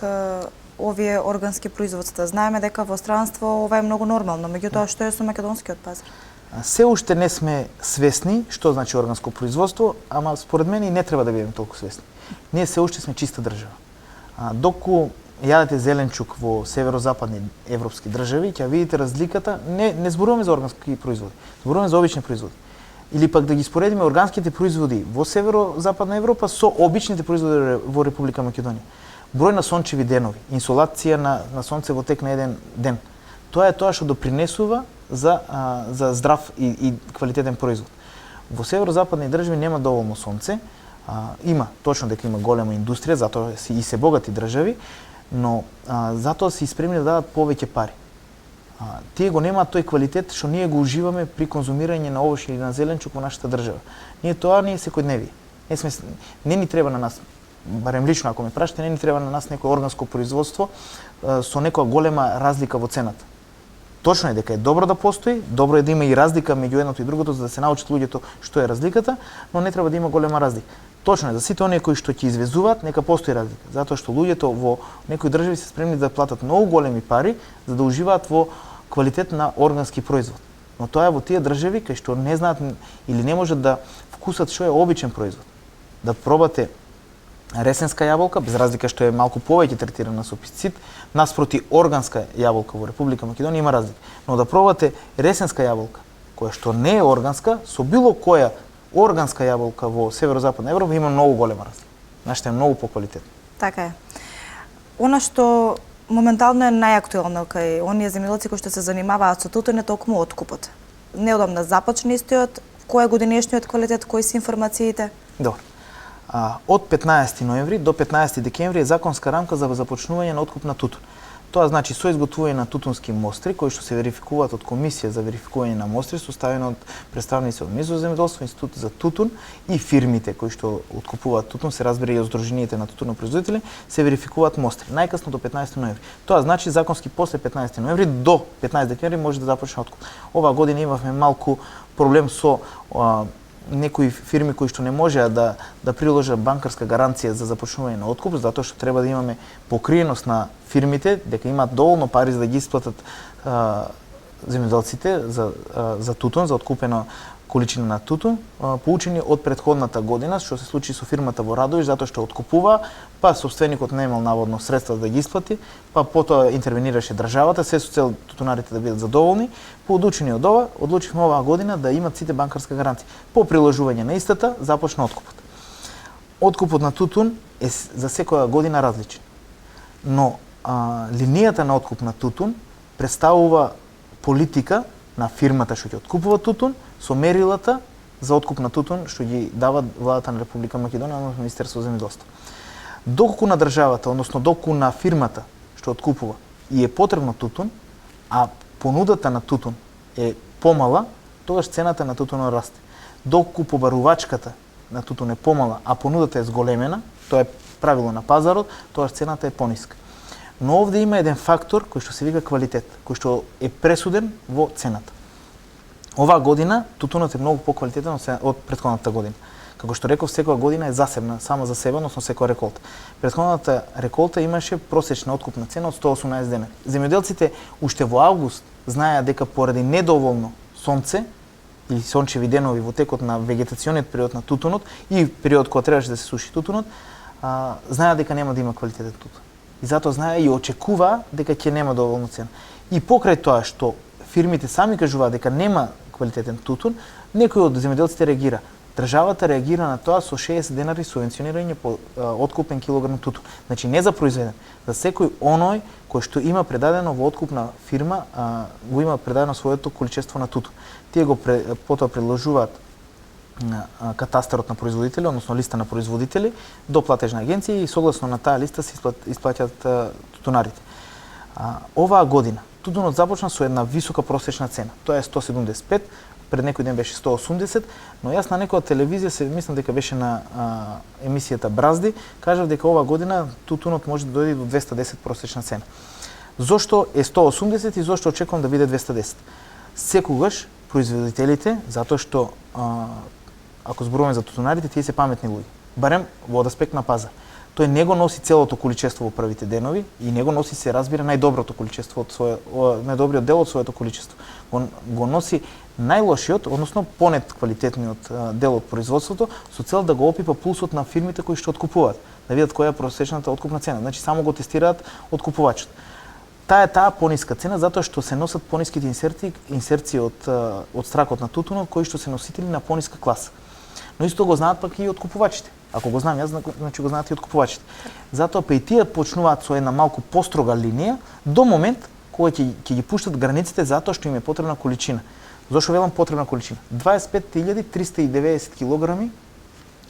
овие органски производства? Знаеме дека во странство ова е многу нормално, меѓутоа што е со македонскиот пазар? Се уште не сме свесни што значи органско производство, ама според мене и не треба да бидеме толку свесни. Ние се уште сме чиста држава. Доку јадете зеленчук во северозападни европски држави, ќе видите разликата, не зборуваме за органски производи, зборуваме за обични производи. Или пак да ги споредиме органските производи во северозападна Европа со обичните производи во Република Македонија. Број на сончеви денови, инсолација на сонце во тек на еден ден. Тоа е тоа што допринесува за здрав и квалитетен производ. Во северозападни држави нема доволно сонце, има точно дека има голема индустрија, затоа и се богати држави, но затоа се испремни да дадат повеќе пари. Тие го немаат тој квалитет што ние го уживаме при конзумирање на овош или на зеленчук во нашата држава. Тоа не е секојдневие. Не ни треба на нас, барем лично ако ме прашате, не ни треба на нас некој органско производство со некоја голема разлика во цената. Точно е дека е добро да постои, добро е да има и разлика меѓу едното и другото за да се научат луѓето што е разликата, но не треба да има голема разлика. Точно е, за сите оние кои што ќе извезуваат, нека постои разлика, затоа што луѓето во некои држави се спремни да платат многу големи пари за да уживаат во квалитет на органски производ. Но тоа е во тие држави кај што не знаат или не можат да вкусат што е обичен производ. Да пробате ресенска јаболка, без разлика што е малку повеќе третирана со пестицид, наспроти органска јаболка во Република Македонија има разлика. Но да пробате ресенска јаболка, која што не е органска, со било која органска јаболка во северозападна Европа има многу голема разлика. Нашата е многу поквалитетна. Така е. Она што моментално е најактуелно кај оние земјоделци кои што се занимаваат со тутун е токму откупот. Неодамна започна истиот, кој е годинешниот квалитет, кои се информациите? Добро. Од 15 ноември до 15 декември е законска рамка за започнување на откуп на тутун. Тоа значи со изготвување на тутунски мостри кои што се верификуваат од комисија за верификување на мостри составена од представници од Министерството за земјоделство, Институт за тутун и фирмите кои што откупуваат тутун, се разбира и здружениите на тутунопроизводители, се верификуваат мостри најкасно до 15 ноември. Тоа значи законски после 15 ноември до 15 декември може да започне откуп. Оваа година имавме малку проблем со некои фирми кои што не можеа да приложат банкарска гаранција за започнување на откуп, затоа што треба да имаме покриеност на фирмите, дека имаат доволно пари за да ги исплатат земјоделците за тутун, за откупена количина на тутун, поучени од претходната година, што се случи со фирмата во Радовиш, затоа што откупува, па собственикот не имал наводно средства да ги исплати, па потоа интервенираше државата, се со цел тутунарите да бидат задоволни. Поучени од ова, одлучивме оваа година да имат сите банкарска гаранција. По приложување на истата започна откупот. Откупот на тутун е за секоја година различен. Но линијата на откуп на тутун представува политика на фирмата што ќе откупува тутун со мерилата за откуп на тутун што ги дава владата на Република Македонија, односно Министерството за земјоделство. Доколку на државата, односно доколку на фирмата што откупува и е потребно тутун, а понудата на тутун е помала, тогаш цената на тутунот расте. Доколку побарувачката на тутун е помала, а понудата е зголемена, тоа е правило на пазарот, тогаш цената е пониска. Но овде има еден фактор кој што се вика квалитет, кој што е пресуден во цената. Оваа година тутунот е многу поквалитетен од претходната година. Како што реков, секоја година е засебна, сама за себе, односно секоја реколта. Претходната реколта имаше просечна откупна цена од 118 денари. Земјоделците уште во август знаеа дека поради недоволно сонце или сончеви денови во текот на вегетациониот период на тутунот и период кога требаше да се суши тутунот, знаеа дека нема да има квалитетен тутун. И затоа знаеа и очекуваа дека ќе нема доволно цена. И покрај тоа што фирмите сами кажуваат дека нема квалитетен тутун, некој од земјоделците реагира. Државата реагира на тоа со 60 денари субвенционирање по откупен килограм тутун. Значи не за произведен, за секој оној кој што има предадено во откупна фирма, го има предадено своето количество на тутун. Тие го потоа предложуваат на катастарот на производители, односно листа на производители, до платежна агенција и согласно на таа листа се исплаќаат тутунарите. Оваа година тутунот започна со една висока просечна цена. Тоа е 175, пред некој ден беше 180, но јас на некоја телевизија се мислам дека беше на емисијата Бразди, кажав дека оваа година тутунот може да дојде до 210 просечна цена. Зошто е 180 и зошто очекувам да биде 210? Секогаш производителите, затоа што ако зборуваме за тутунарите, тие се паметни луѓе, барем во аспект на пазар. Тој не го носи целото количество во првите денови и не го носи, се разбира, најдоброто количество од најдобриот дел од своето количество. Го носи најлошиот, односно понет квалитетниот дел од производството со цел да го опипа пулсот на фирмите кои што откупуваат, да видат која е просечната откупна цена. Значи само го тестираат откупувачот. Таа пониска цена затоа што се носат пониските инсерции од стракот на тутунот кои што се носители на пониска класа. Но исто го знаат пак и откупувачите. Ако го знам јас, значи го знаат и откупувачите. Затоа па и тие почнуваат со една малку построга линија до момент кога ќе ги пуштат границите затоа што им е потребна количина. Зошто велам потребна количина? 25.390 килограми,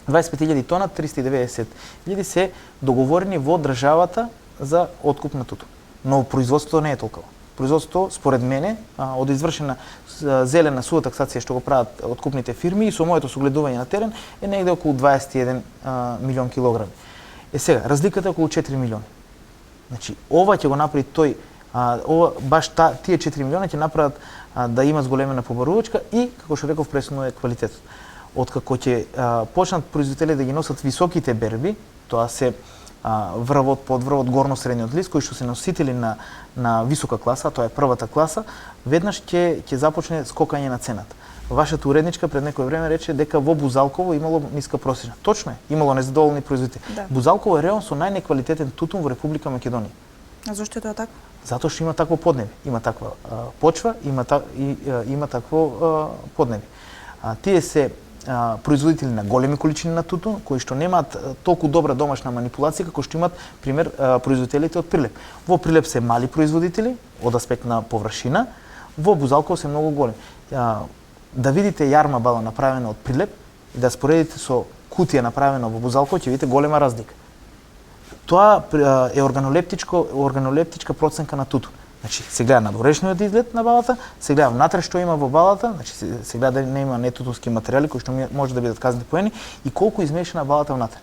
25.000 тона, 390.000 се договорени во државата за откуп на тутун. Но производството не е толкова. Производството, според мене, од извршена зелена сува таксација што го прават откупните фирми и со моето согледување на терен е негде околу 21 милион килограми. Сега, разликата е околу 4 милиони. Значи, ова ќе го направи тој, тие 4 милиона ќе направат да има зголемена побарувачка и, како што реков, пресудно е квалитетот. Откако ќе почнат производители да ги носат високите берби, тоа се врвот, подврвот, горно средниот лист, кои што се носители на висока класа, тоа е првата класа, веднаш ќе започне скокање на цената. Вашата уредничка пред некој време рече дека во Бузалково имало ниска просечна. Точно е, имало незадоволни производители. Да. Бузалково е район со најнеквалитетен тутун во Република Македонија. А зошто е тоа така? Затоа што има такво поднебе, има таква почва, има такво поднебе. Тие се производители на големи количини на тутун, кои што немаат толку добра домашна манипулација како што имаат, пример, производителите од Прилеп. Во Прилеп се мали производители од аспект на површина, во Бузалково се многу големи. Да видите јарма бала направена од Прилеп и да споредите со кутија направена во Бузалково, ќе видите голема разлика. тоа е органолептичка проценка на тутун. Значи, се гледа надворешниот изглед на балата, се гледа внатре што има во балата, значи се гледа да не има нетутунски материјали кои што може да бидат казни поени и колку измешана балата внатре.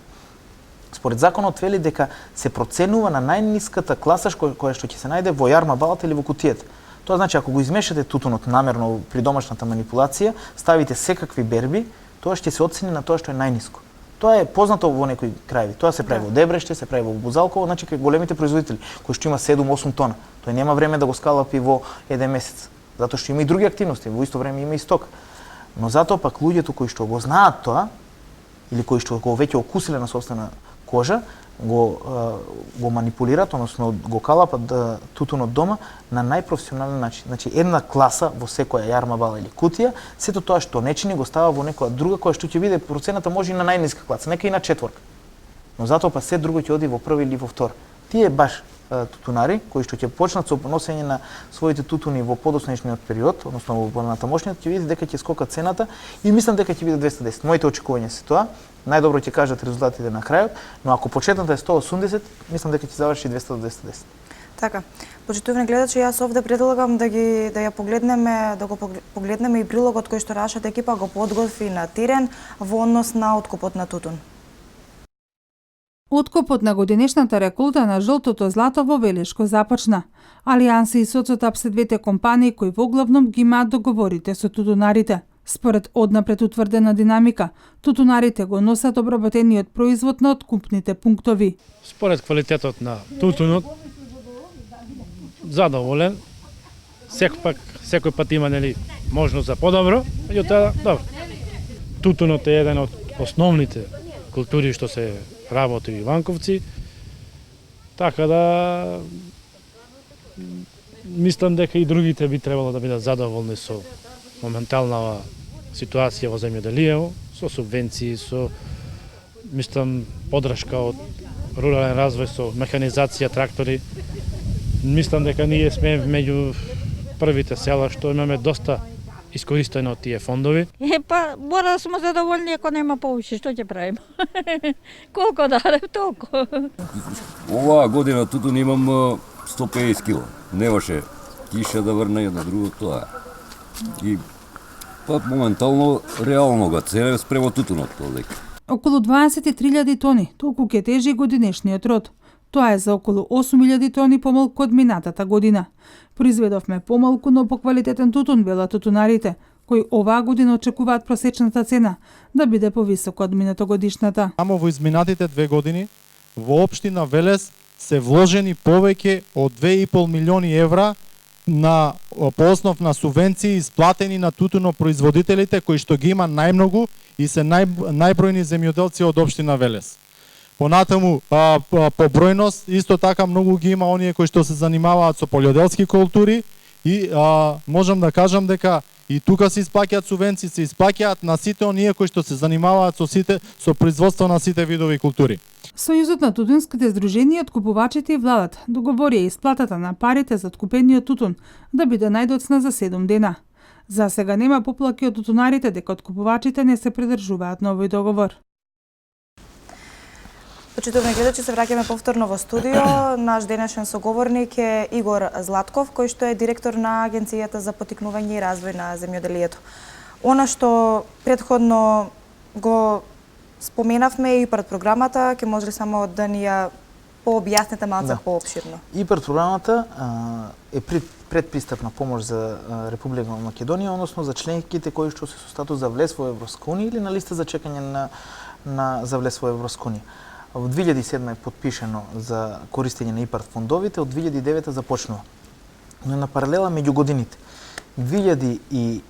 Според законот вели дека се проценува на најниската класа која што ќе се најде во јарма балата или во кутијата. Тоа значи ако го измешате тутунот намерно при домашната манипулација, ставите секакви берби, тоа ќе се оцени на тоа што е најниско. Тоа е познато во некои краеви. Тоа се прави во Дебреште, се прави во Бузалково, значи кај големите производители кои што има 7-8 тона. Тој нема време да го скалапи во еден месец, затоа што има и други активности, во исто време има и стока. Но затоа пак луѓето кои што го знаат тоа или кои што го веќе окусиле на сопствена кожа, го манипулираат, односно го калапат тутунот дома на најпрофесионален начин. Значи една класа во секоја јарма бала или кутија, сето тоа што не чини го става во некоја друга која што ќе биде процената може и на најниска класа, нека и на четворка. Но затоа па се друго ќе оди во први или во втор. Тие баш тутунари кои што ќе почнат со носење на своите тутуни во подоцнешниот период, односно во натамошниот, ќе види дека ќе скока цената и мислам дека ќе биде 210. Моите очекувања се тоа. Најдобро ќе кажат резултатите на крајот, но ако почетната е 180, мислам дека ќе заврши 200 до 210. Така. Почитувани гледачи, јас овде предлагам да ја погледнеме, да го погледнеме и прилогот кој што нашата екипа го подготви на терен во однос на откупот на тутун. Откупот на годинешната реколта на жолтото злато во Велешко започна. Алијанси и Соцотап се двете компании кои воглавном ги имаат договорите со тутунарите. Според однапред утврдена динамика, тутунарите го носат обработениот производ на откупните пунктови. Според квалитетот на тутунот, задоволен, секој пат има можност за подобро, меѓутоа добро. Тутунот е еден од основните култури што се работи во Иванковци, така да мислам дека и другите би требало да бидат задоволни со моментална ситуација во земјоделието, со субвенции, со мислам подршка од рурален развој, со механизација, трактори. Мислам дека ние сме меѓу првите села што имаме доста искористено од тие фондови. Па, мора да сме задоволни ако нема повеќе, што ќе правиме? Колку дадев, толку. Оваа година тутун имам 150 кило. Немаше киша да врна едно друго тоа. И па моментално реално го ценем спремо тутунот дека. Околу 23.000 тони, толку ќе тежи годинешниот род. Тоа е за околу 8.000 тони помалку од минатата година. Произведовме помалку, но поквалитетен тутун, велат тутунарите, кои оваа година очекуваат просечната цена да биде повисока од минатогодишната. Само во изминатите 2 години во општина Велес се вложени повеќе од 2,5 милиони евра по основ на субвенции исплатени на тутунопроизводителите кои што ги има најмногу и се најбројни земјоделци од општина Велес. Понатаму по бројност исто така многу ги има оние кои што се занимаваат со полјоделски култури и можам да кажам дека и тука се исплаќаат субвенции, се исплаќаат на сите оние кои што се занимаваат со производство на сите видови култури. Сојузот на тутунските здруженија, откупувачите и владата договорија исплатата на парите за откупениот тутун да биде најдоцна за 7 дена. За сега нема поплаки од тутунарите дека откупувачите не се придржуваат на овој договор. Почитувани гледачи, се враќаме повторно во студио. Наш денешен соговорник е Игор Златков, кој што е директор на Агенцијата за поттикнување и развој на земјоделието. Она што претходно го споменавме и пред програмата, ќе може ли само да ни ја пообјасните малку поопширно? И пред програмата е предпристапна помош за Република Македонија, односно за членките кои што се со статус за влез во Европска унија или на листа за чекање за влез во Европска унија. Во 2007 е подпишено за користење на ИПАРД фондовите, од 2009 започнува. Но на паралела меѓу годините. 2013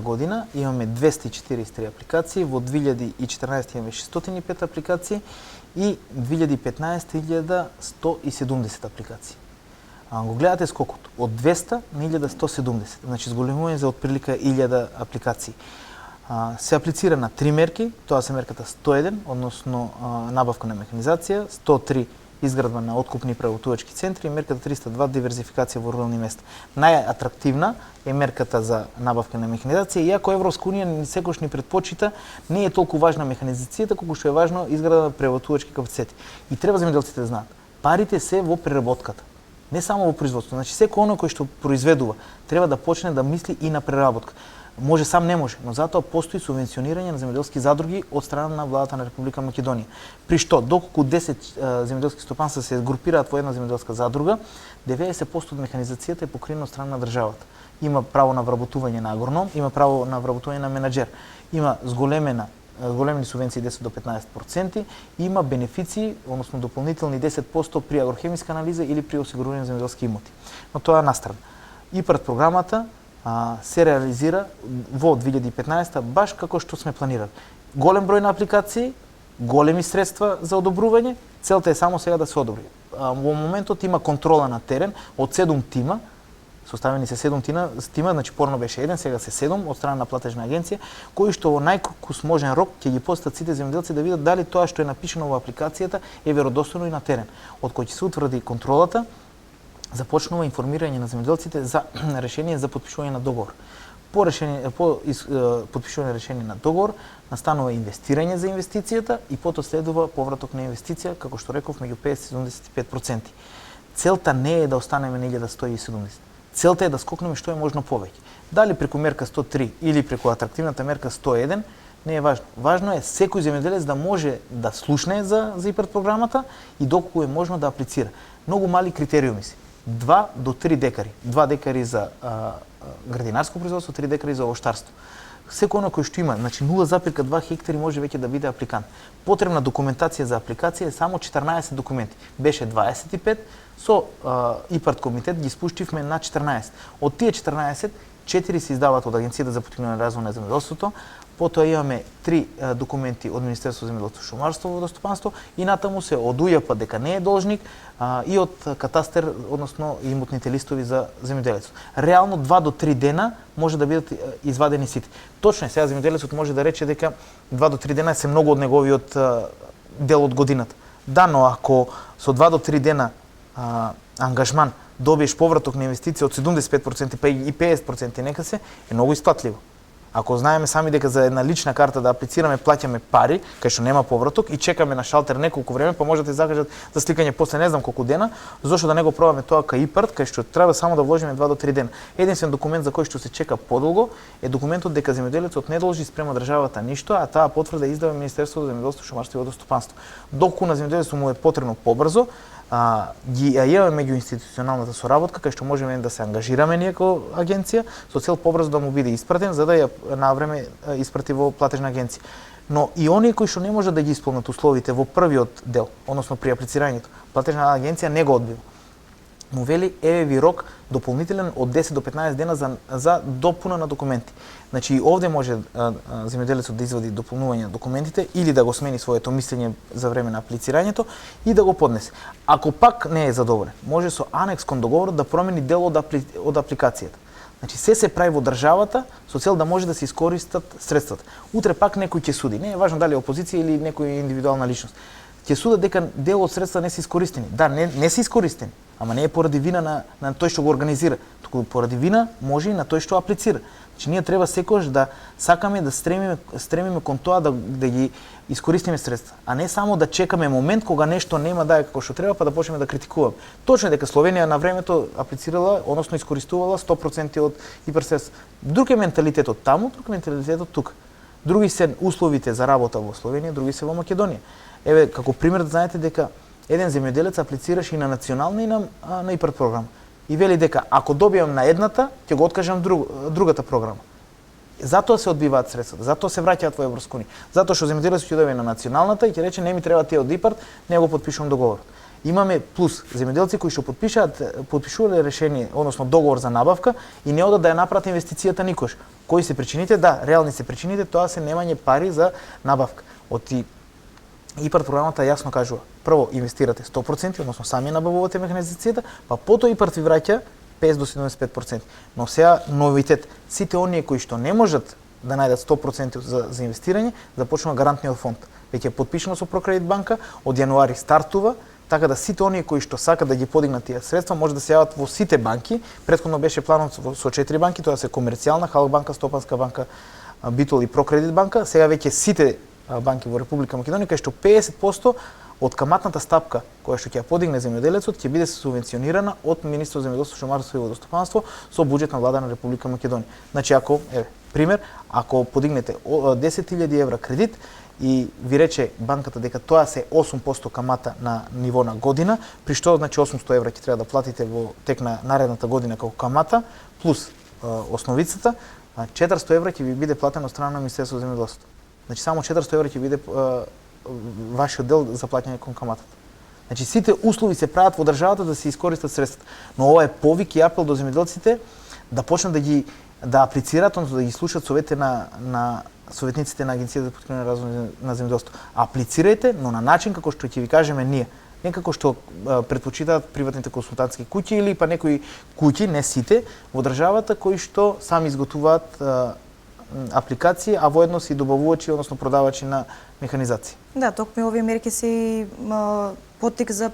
година имаме 243 апликации, во 2014 имаме 605 апликации и 2015 1170 апликации. Го гледате скокот од 200 на 1170, значи зголемување за отприлика 1000 апликации. Се аплицира на 3 мерки, тоа се мерката 101, односно набавка на механизација, 103 изградба на откупни преработувачки центри и мерката 302 диверзификација во рурални места. Најатрактивна е мерката за набавка на механизација, иако Европска унија секош ни предпочита, не е толку важна механизацијата колку што е важно изграда на преработувачки капацитети. И треба земјоделците да знаат, парите се во преработката, не само во производството. Значи секој оној кој што произведува треба да почне да мисли и на преработка. Може сам не може, но затоа постои субвенционирање на земјоделски задруги од страна на владата на Република Македонија. При што доколку 10 земјоделски стопанства се групираат во една земјоделска задруга, 90% од механизацијата е покриена од страна на државата. Има право на вработување на агроном, има право на вработување на менаџер, има зголемени субвенции 10 до 15%, има бенефиции, односно дополнителни 10% при агрохемиска анализа или при осигурување на земјоделски имоти. Но тоа е настрана. ИПАРД програмата се реализира во 2015 баш како што сме планирали. Голем број на апликации, големи средства за одобрување, целта е само сега да се одобри. Во моментот има контрола на терен од 7 тима, составени се 7 тима, значи порано беше 1, сега се 7 од страна на платежна агенција, кои што во најкраток можен рок ќе ги постат сите земјоделци да видат дали тоа што е напишано во апликацијата е веродостојно и на терен. Од кој ќе се утврди контролата, започнува информирање на земјоделците за решение за подпишување на договор. По подпишување на решение на договор настанува инвестирање за инвестицијата и потоа следува повраток на инвестиција, како што реков, меѓу 50 и 75%. Целта не е да останеме на 1170. Целта е да скокнеме што е можно повеќе. Дали преку мерка 103 или преку атрактивната мерка 101, не е важно. Важно е секој земјоделец да може да слушне за ИПАРД програмата и доколку е можно да аплицира. Многу мали критериуми се. 2 до 3 декари. 2 декари за градинарско производство, 3 декари за овоштарство. Секој оно кој што има, значи 0,2 хектари може веќе да биде апликант. Потребна документација за апликација е само 14 документи. Беше 25, со ИПАРД комитет ги спуштивме на 14. Од тие 14, 4 се издаваат од Агенцијата за поттикнување на развој на земјоделството, потоа имаме 3 документи од Министерството за земјоделство, шумарство и водостопанство и натаму се од УЈП дека не е должник и од катастер, односно имотните листови за земјоделецот. Реално 2 до 3 дена може да бидат извадени сите. Точно е, сега земјоделецот може да рече дека 2 до 3 дена се многу од неговиот дел од годината. Да, но ако со 2 до 3 дена ангажман добиеш повраток на инвестиција од 75% па и 50% нека се, е многу исплатливо. Ако знаеме сами дека за една лична карта да аплицираме, плаќаме пари, кај што нема повраток и чекаме на шалтер неколку време, па може да ти закажат за сликање после не знам колку дена, зошто да не го пробаме тоа кај ИПАРД, кај што треба само да вложиме 2 до 3 дена. Единствен документ за кој што се чека подолго е документот дека земјоделецот не должи спрема државата ништо, а таа потврда издава Министерството за земјоделство, шумарство и водостопанство. Доколку на земјоделецот му е потребно побрзо, ги имаме меѓуинституционалната соработка кај што можеме да се ангажираме ние како агенција со цел побрзо да му биде испратен за да ја навреме испрати во платежна агенција. Но и оние кои што не можат да ги исполнат условите во првиот дел, односно при аплицирањето, платежна агенција не го одбива. Му вели еве ви рок дополнителен од 10 до 15 дена за допуна на документи. Значи овде може земјоделецот да извади дополнување на документите или да го смени своето мислење за време на аплицирањето и да го поднесе. Ако пак не е задоволен, може со анекс кон договорот да промени дел од апликацијата. Значи се прави во државата со цел да може да се искористат средствата. Утре пак некој ќе суди, не е важно дали е опозиција или некој индивидуална личност. Ќе судат дека дел од средства не се искористени. Да, не се искористени, ама не е поради вина на тој што го организира, туку поради вина може и на тој што аплицира. Значи ние треба секогаш да сакаме да стремиме кон тоа да ги искористиме средства, а не само да чекаме момент кога нешто нема да е како што треба па да почнеме да критикуваме. Точно е дека Словенија на времето аплицирала, односно искористувала 100% од ИПАРД средства. Друг е менталитетот таму, друг е менталитетот тука. Други се условите за работа во Словенија, други се во Македонија. Еве, како пример да знаете дека еден земјоделец аплицираше и на национална и на ИПАРД програма. И вели дека ако добијам на едната, ќе го откажам другата програма. Затоа се одбиваат средствата, затоа се враќаат во Европска унија. Затоа што земјоделецот ќе добие на националната и ќе рече не ми треба тие од ИПАРД, не го потпишувам договорот. Имаме плюс земјоделци кои што потпишувале решение, односно договор за набавка и не одат да ја направат инвестицијата никош. Кои се причините? Да, реални се причините, тоа се немање пари за набавка. ИПАРД програмата јасно кажува, прво инвестирате 100%, односно сами набавувате механизацијата, па потоа ИПАРД ви враќа 50 до 75%. Но сега новитет, сите оние кои што не можат да најдат 100% за инвестирање, започнува гарантниот фонд. Веќе е потпишано со Прокредит банка, од јануари стартува така да сите оние кои што сакат да ги подигнат тие средства може да се јават во сите банки. Претходно беше планот со 4 банки, тоа се Комерцијална, Халк банка, Стопанска банка, Битол и Прокредит банка. Сега веќе сите банки во Република Македонија, кај што 50% од каматната стапка која што ќе ја подигне земјоделецот ќе биде субвенционирана од Министерството за земјоделство, шумарство и водостопанство со буџет на влада на Република Македонија. Значи ако пример, ако подигнете 10.000 евра кредит и ви рече банката дека тоа се 8% камата на ниво на година, при што значи 800 евра ќе треба да платите во тек на наредната година како камата плюс основицата, 400 евра ќе ви биде платено од страна на Министерството за земјоделството. Значи само 400 евра ќе биде вашиот дел за плаќање кон каматата. Значи сите услови се прават во државата да се искористат средствата. Но ова е повик и апел до земјоделците да почнат да аплицираат, односно да ги слушаат советите на советниците на Агенцијата за поткрепување развој на земјоделството. Аплицирајте, но на начин како што ќе ви кажеме ние. Не како што предпочитаат приватните консултантски куќи или па некои куќи, не сите, во државата кои што сами изготвуваат апликации, а воедно си добавувачи, односно продавачи на механизација. Да, токму овие мерки се поттик за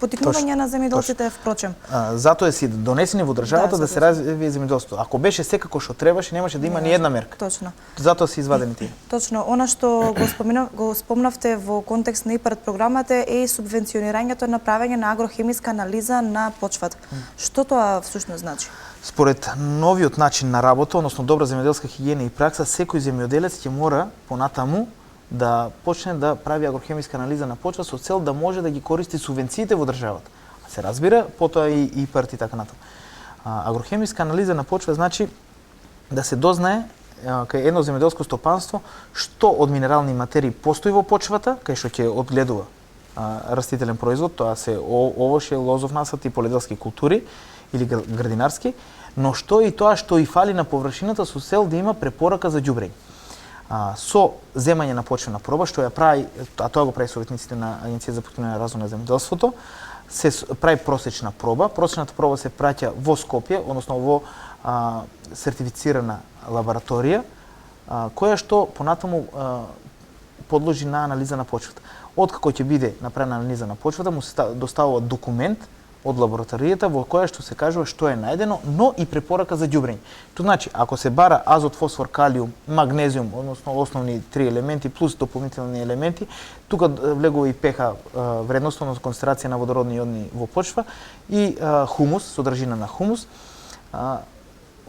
поттикнување на земјоделците впрочем. Затоа си донесени во државата да се развие земјоделството. Ако беше секако што требаше, немаше да има ни една мерка. Точно. Затоа се извадени тие. Точно, она што го спомнавте во контекст на ИПАРД програмата е и субвенционирањето на правење на агрохемиска анализа на почвата. Што тоа всушност значи? Според новиот начин на работа, односно добра земјоделска хигиена и пракса, секој земјоделец ќе мора понатаму да почне да прави агрохемиска анализа на почва со цел да може да ги користи субвенциите во државата. Се разбира, потоа и ИПАРД и така натаму. Агрохемиска анализа на почва значи да се дознае кај едно земјоделско стопанство што од минерални материи постои во почвата, кај што ќе одгледува растителен производ, тоа се овоше, лозов насад и поледелски култури или градинарски, но што и тоа што и фали на површината со цел да има препорака за ѓубрење. Со земање на почвена проба, што ја прави, а тоа го прави советниците на Агенцијата за поткрепување на развој на земјоделството, се прави просечна проба. Просечната проба се праќа во Скопје, односно во сертифицирана лабораторија, која што понатаму подложи на анализа на почвата. Откако ќе биде направена анализа на почвата, му се доставува документ од лабораторијата во која што се кажува што е најдено, но и препорака за ѓубрење. Тоа значи, ако се бара азот, фосфор, калиум, магнезиум, односно основни три елементи плюс дополнителни елементи, тука влегува и pH вредност, односно концентрација на водородни јодни во почва и хумус, содржина на хумус,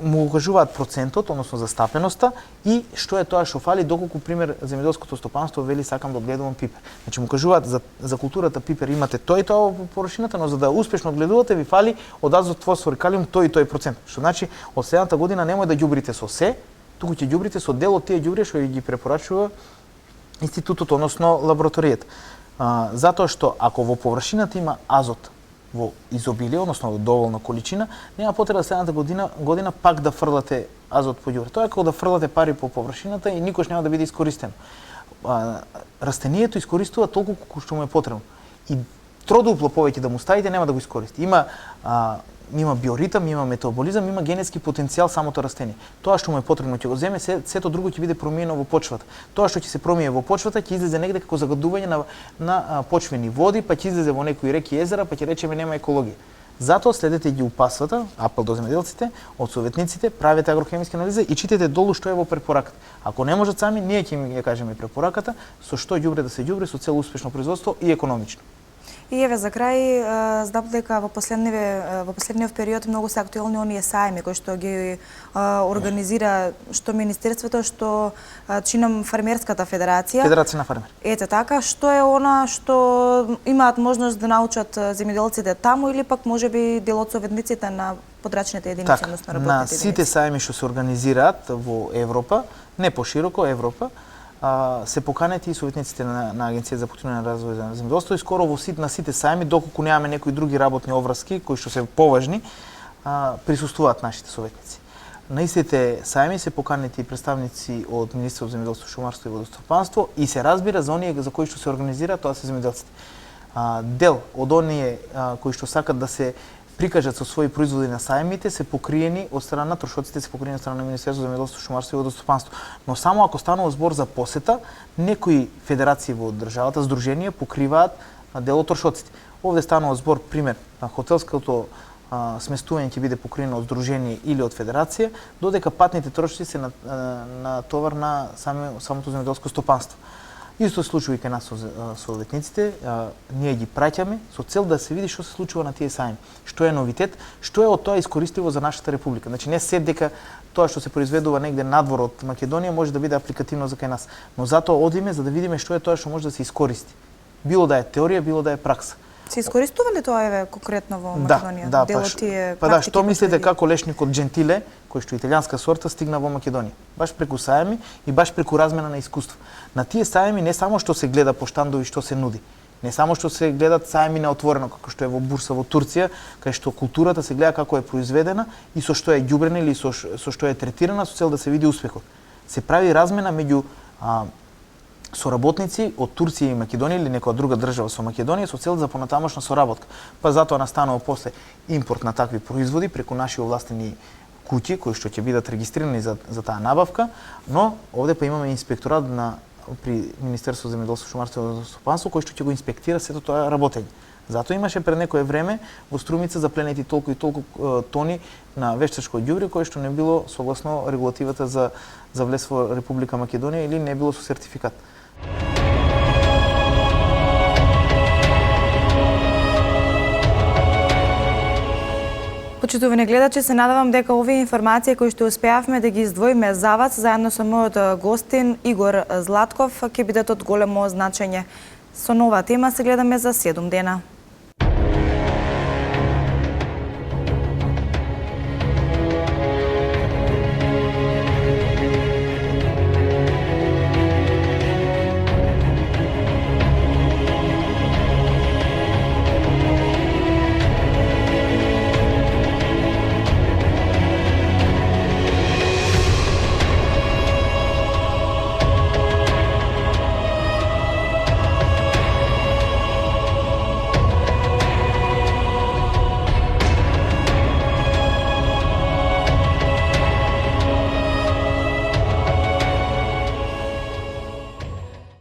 му укажуваат процентот, односно застапеноста и што е тоа што фали, доколку пример земјоделското стопанство вели сакам да одгледувам пипер. Значи му кажуваат за културата пипер имате тој и тоа во површината, но за да успешно одгледувате ви фали од азот, фосфор и калиум тој и тој процент. Што значи од следната година немој да ѓубрите со се, туку ќе ѓубрите со дел од тие ѓубри што ги препорачува институтот, односно лабораторијата. Затоа што ако во површината има азот во изобилие, односно во доволна количина, нема потреба следната година пак да фрлате азот по ѓубре. Тоа е како да фрлате пари по површината и никош нема да биде искористено. Растението искористува толку колку што му е потребно. И тродупло повеќе да му ставите, нема да го искористи. Има биоритам, има метаболизам, има генетски потенцијал самото растение. Тоа што му е потребно ќе го земе, сето друго ќе биде промиено во почвата. Тоа што ќе се промие во почвата ќе излезе негде како загадување на почвени води, па ќе излезе во некои реки и езера, па ќе речеме нема екологија. Затоа следете ги упасвата, апел до земјоделците, од советниците, правете агрохемиски анализа и читате долу што е во препораката. Ако не можат сами, ние ќе им ја кажеме препораката со што ѓубре да се ѓубри со цел успешно производство и економично. И еве за крај, знам дека во последниот период многу се актуелни оние сајми кои што ги организира што Министерството, што чинам Фармерската федерација. Федерација на фармери. Ете така, што е она што имаат можност да научат земјоделците таму или пак можеби дел од советниците на подрачните единици, односно работните единици? На сите сајми што се организираат во Европа, не пошироко Европа, се поканети и советниците на Агенцијата за поткрепување на развој на земјоделството и скоро на сите сајми, доколку немаме некои други работни обврски кои што се поважни, присуствуваат нашите советници. На истите сајми се поканети представници од Министерството за земјоделство, шумарство и водостопанство и се разбира за оние за кои што се организираат, тоа се земјоделците. Дел од оние кои што сакат да се прикажат со своји производи на сајмите се покриени од страна на трошоците, се покриени од страна на Министерството за земјоделство, шумарство и водостопанство. Но само ако станува збор за посета, некои федерации во државата, здруженија покриваат дел од трошоците. Овде станува збор, пример, на хотелското сместување ќе биде покриено од здружение или од федерација, додека патните трошоци се на товар на самото земјоделско стопанство. Исто се случува и кај нас со одветниците, ние ги праќаме со цел да се види што се случува на тие сајми, што е новитет, што е од тоа искористливо за нашата република. Значи не се дека тоа што се произведува негде надвор од Македонија може да биде апликативно за кај нас, но затоа одиме за да видиме што е тоа што може да се искористи. Било да е теорија, било да е пракса. Се искористува ли тоа конкретно во Македонија? Да, Дел од тие па да, практики што мислите кои како лешникот Джентиле, кој што италијанска сорта стигна во Македонија? Баш преку сајми и баш преку размена на искуство. На тие сајми не само што се гледа по штандови што се нуди, не само што се гледат сајми на отворено како што е во Бурса во Турција, кај што културата се гледа како е произведена и со што е ѓубрена или со што е третирана со цел да се види успехот. Се прави размена меѓу соработници од Турција и Македонија или некоја друга држава со Македонија со цел за понатамошна соработка. Па затоа настанува после импорт на такви производи преку наши овластени куќи кои што ќе бидат регистрирани за таа набавка, но овде па имаме инспекторат при Министерство за земјоделство, шумарство и стопанство кој што ќе го инспектира сето тоа работење. Затоа имаше пред некое време во Струмица запленети толку и толку тони на вештачко ѓубре кое што не било согласно регулативата за влез во Република Македонија или не било со сертификат. Почитувани гледачи, се надевам дека овие информации кои што успеавме да ги издвоиме за вас заедно со мојот гостин Игор Златков ќе бидат од големо значење. Со нова тема се гледаме за 7 дена.